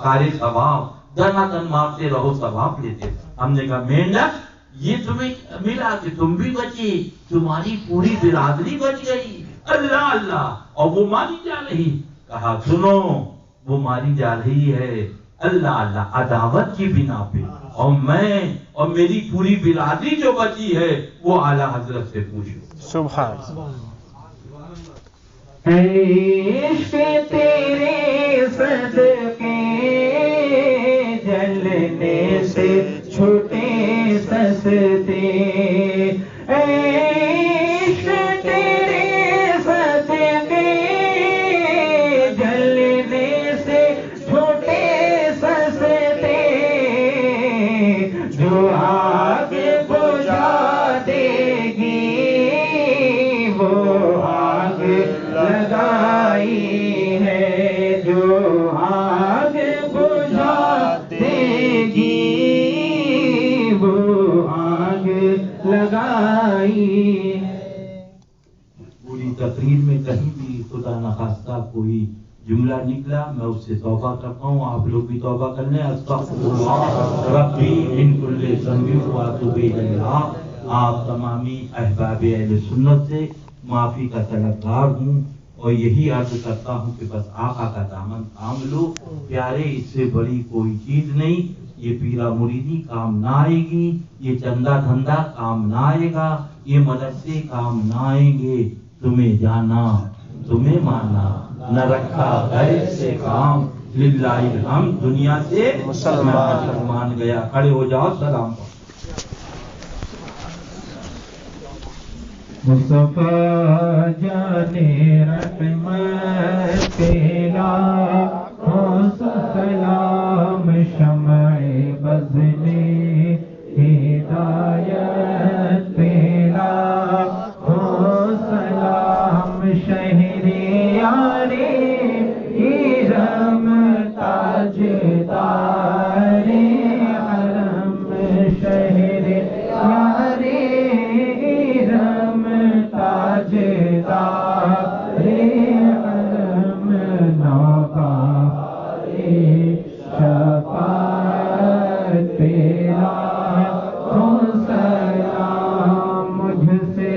کار ثواب، دنا دن مارتے رہو ثواب لیتے۔ ہم نے کہا مینڈک یہ تمہیں ملا کہ تم بھی بچی، تمہاری پوری برادری بچ گئی۔ اللہ اللہ، اور وہ ماری جا رہی؟ کہا سنو وہ ماری جا رہی ہے اللہ اللہ عداوت کی بنا پہ، اور میں اور میری پوری برادری جو بچی ہے وہ اعلیٰ حضرت سے پوچھو۔ سبحان عشق تیرے صدقے جلنے سے چھوٹے سستے، عشق تیرے صدقے جلنے سے چھوٹے سستے، جو آگ بجھا دے گی وہ آگ لگائی ہے، جو آگ بجھا دے گی وہ آگ لگائی ہے۔ پوری تقریر میں کہیں بھی خدا نخواستہ کوئی جملہ نکلا میں اس سے توبہ کرتا ہوں، آپ لوگ بھی توبہ کر لیں۔ استغفر اللہ ربی من کل ذنب واتوب الیہ۔ آپ تمامی احباب اہل سنت سے معافی کا طلبگار ہوں اور یہی عرض کرتا ہوں کہ بس آقا کا دامن تھام لو پیارے، اس سے بڑی کوئی چیز نہیں۔ یہ پیرا مریدی کام نہ آئے گی، یہ چندہ دھندا کام نہ آئے گا، یہ مدرسے کام نہ آئیں گے۔ تمہیں جانا تمہیں مانا، نہ رکھا غیر سے کام، للہ الحمد دنیا سے مسلمان گیا۔ کھڑے ہو جاؤ، سلام۔ مصطفیٰ جانے رحمت تیرا ہو سلام، شمع بز میں ہدایت تیرا ہو سلام، شہر یارے ارم تاجدار حرم، شہر یارے تاجدار حرم، نوکار شفاعت تیرا ہو سلام، مجھ سے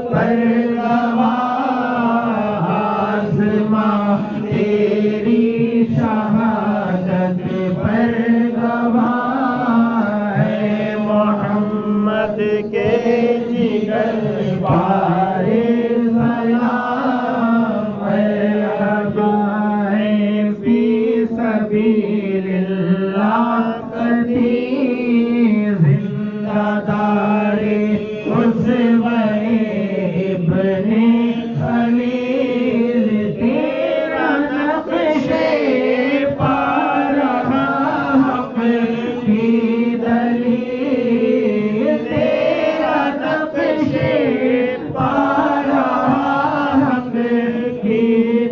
پر گواہ آزماں تیری شہادت پر گواہ ہے محمد کے جگر پارے سلام ہے فی سبیل اللہ کتی زندہ دارے اسوہ ابن خلیل تیرا نقش پا رہا حق کی دلیل تیرا نقش پا رہا حق کی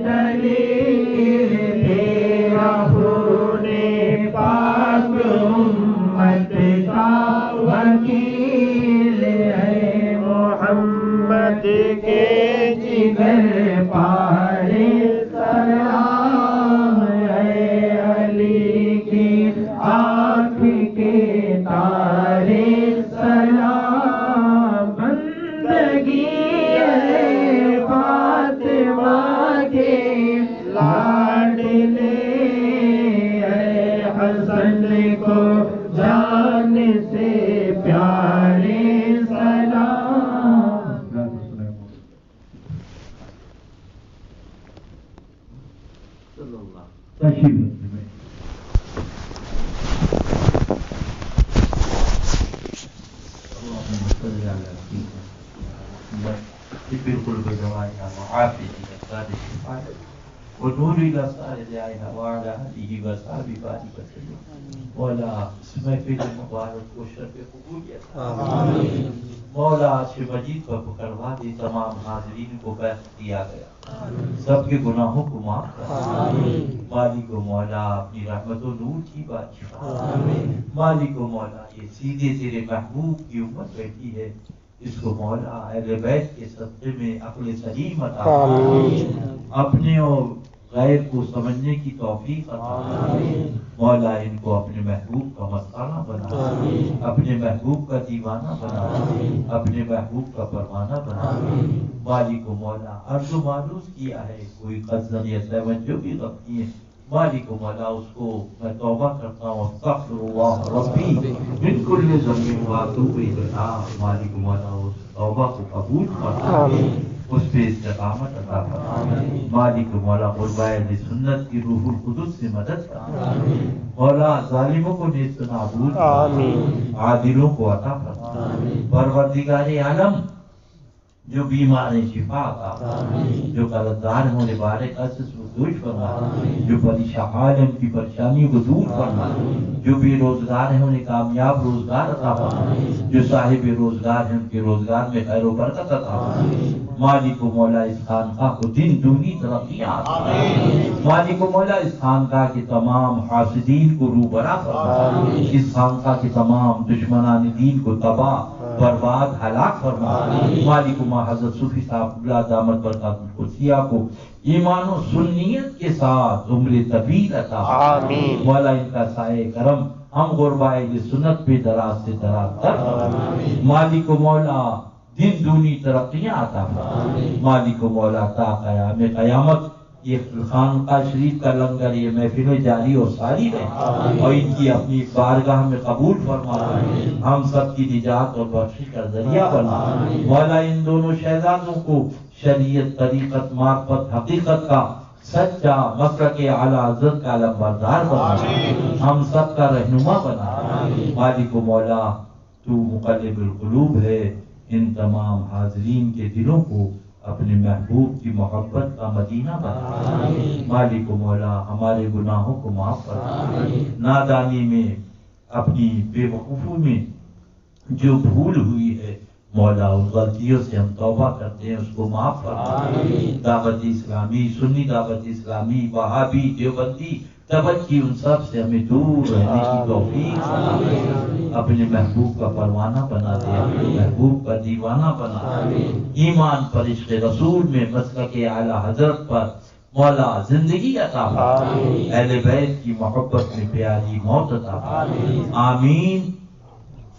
دلیل تیرا خون پاک امت کا وکیل ہے محمد کے جگر پارے سلام ہے علی کی آنکھ کے تارے سلام بندگی ہے فاطمہ کے لاڈلے حسن کو جان سے پیارے سلام تشریف بالکل ونور الأسرار جائها وعلى آله وصحبه بارك وسلم مولا محفل مبارک کو شرف قبولیت مولا عرش مجید پر پکڑوا دے تمام حاضرین کو بیعت کیا گیا سب کے گناہوں کو معاف کر مالک و مولا اپنی رحمت و نور کی بارش مالک و مولا یہ سیدھے تیرے محبوب کی امت بیٹھی ہے اس کو مولا اہل بیت کے صدقے میں عقل سلیم عطا اپنے اور غیر کو سمجھنے کی توفیق عطا مولا ان کو اپنے محبوب کا مستانہ بنا اپنے محبوب کا دیوانہ بنا اپنے محبوب کا پروانہ بنا مالک و مولا عرض و معروض کیا ہے کوئی قصدن یا سیون جو بھی غلطی ہے مالک و مولا اس کو میں توبہ کرتا ہوں استغفر اللہ ربی من کل ذنب واتوب الیہ مالک و مولا اس توبہ کو قبول فرما اس پہ استقامت عطا فرما مالک و مولا قربۂ سنت کی روح القدس سے مدد فرما مولا ظالموں کو نیست نابود عادلوں کو عطا فرما پروردگار عالم جو بیمار شفا عطا جو قرضدار ہونے والے قرض سے دوش فرما جو پریشان عالم کی پریشانیوں کو دور فرما جو بے روزگار ہیں انہیں کامیاب روزگار عطا فرما جو صاحب روزگار ہیں ان کے روزگار میں خیر و برکت عطا فرما مالک و مولا اس خانقاہ کو دن دونی ترقیاں عطا مالک و مولا اس خانقاہ کے تمام حاسدین کو روبرا فرما اس خانقاہ کے تمام دشمنان دین کو تباہ برباد ہلاک فرما مالک و حضرت صوفی صاحب اللہ دامت برکات القدسیہ کو ایمان و سنیت کے ساتھ عمر طویل عطا مولا ان کا سائے کرم ہم غربائے سنت پہ دراز سے دراز تک مالک و مولا دن دونی ترقیاں عطا مالک و مولا تا قیام قیامت یہ خانقاہ شریف کا لنگر یہ محفل جاری اور ساری رہے اور ان کی اپنی بارگاہ میں قبول فرما ہم سب کی نجات اور بخشش کا ذریعہ بنا مولا ان دونوں شہزادوں کو شریعت طریقت معرفت حقیقت کا سچا مسلک اعلی حضرت کا علمبردار بنا ہم سب کا رہنما بنا مالک و مولا تو مقلب القلوب ہے ان تمام حاضرین کے دلوں کو اپنے محبوب کی محبت کا مدینہ بنا مالک و مولا ہمارے گناہوں کو معاف فرما نادانی میں اپنی بے وقوفی میں جو بھول ہوئی ہے مولا ان غلطیوں سے ہم توبہ کرتے ہیں اس کو معاف فرما دعوت اسلامی سنی دعوت اسلامی وہابی دیوبندی تبکی ان سب سے ہمیں دور رہنے کی توفیق اپنے محبوب کا پروانہ بنا دے اپنے محبوب کا دیوانہ بنا ایمان پر عشق رسول میں مسلک اعلی حضرت پر مولا زندگی عطا اہل بیت کی محبت میں پیاری موت عطا آمین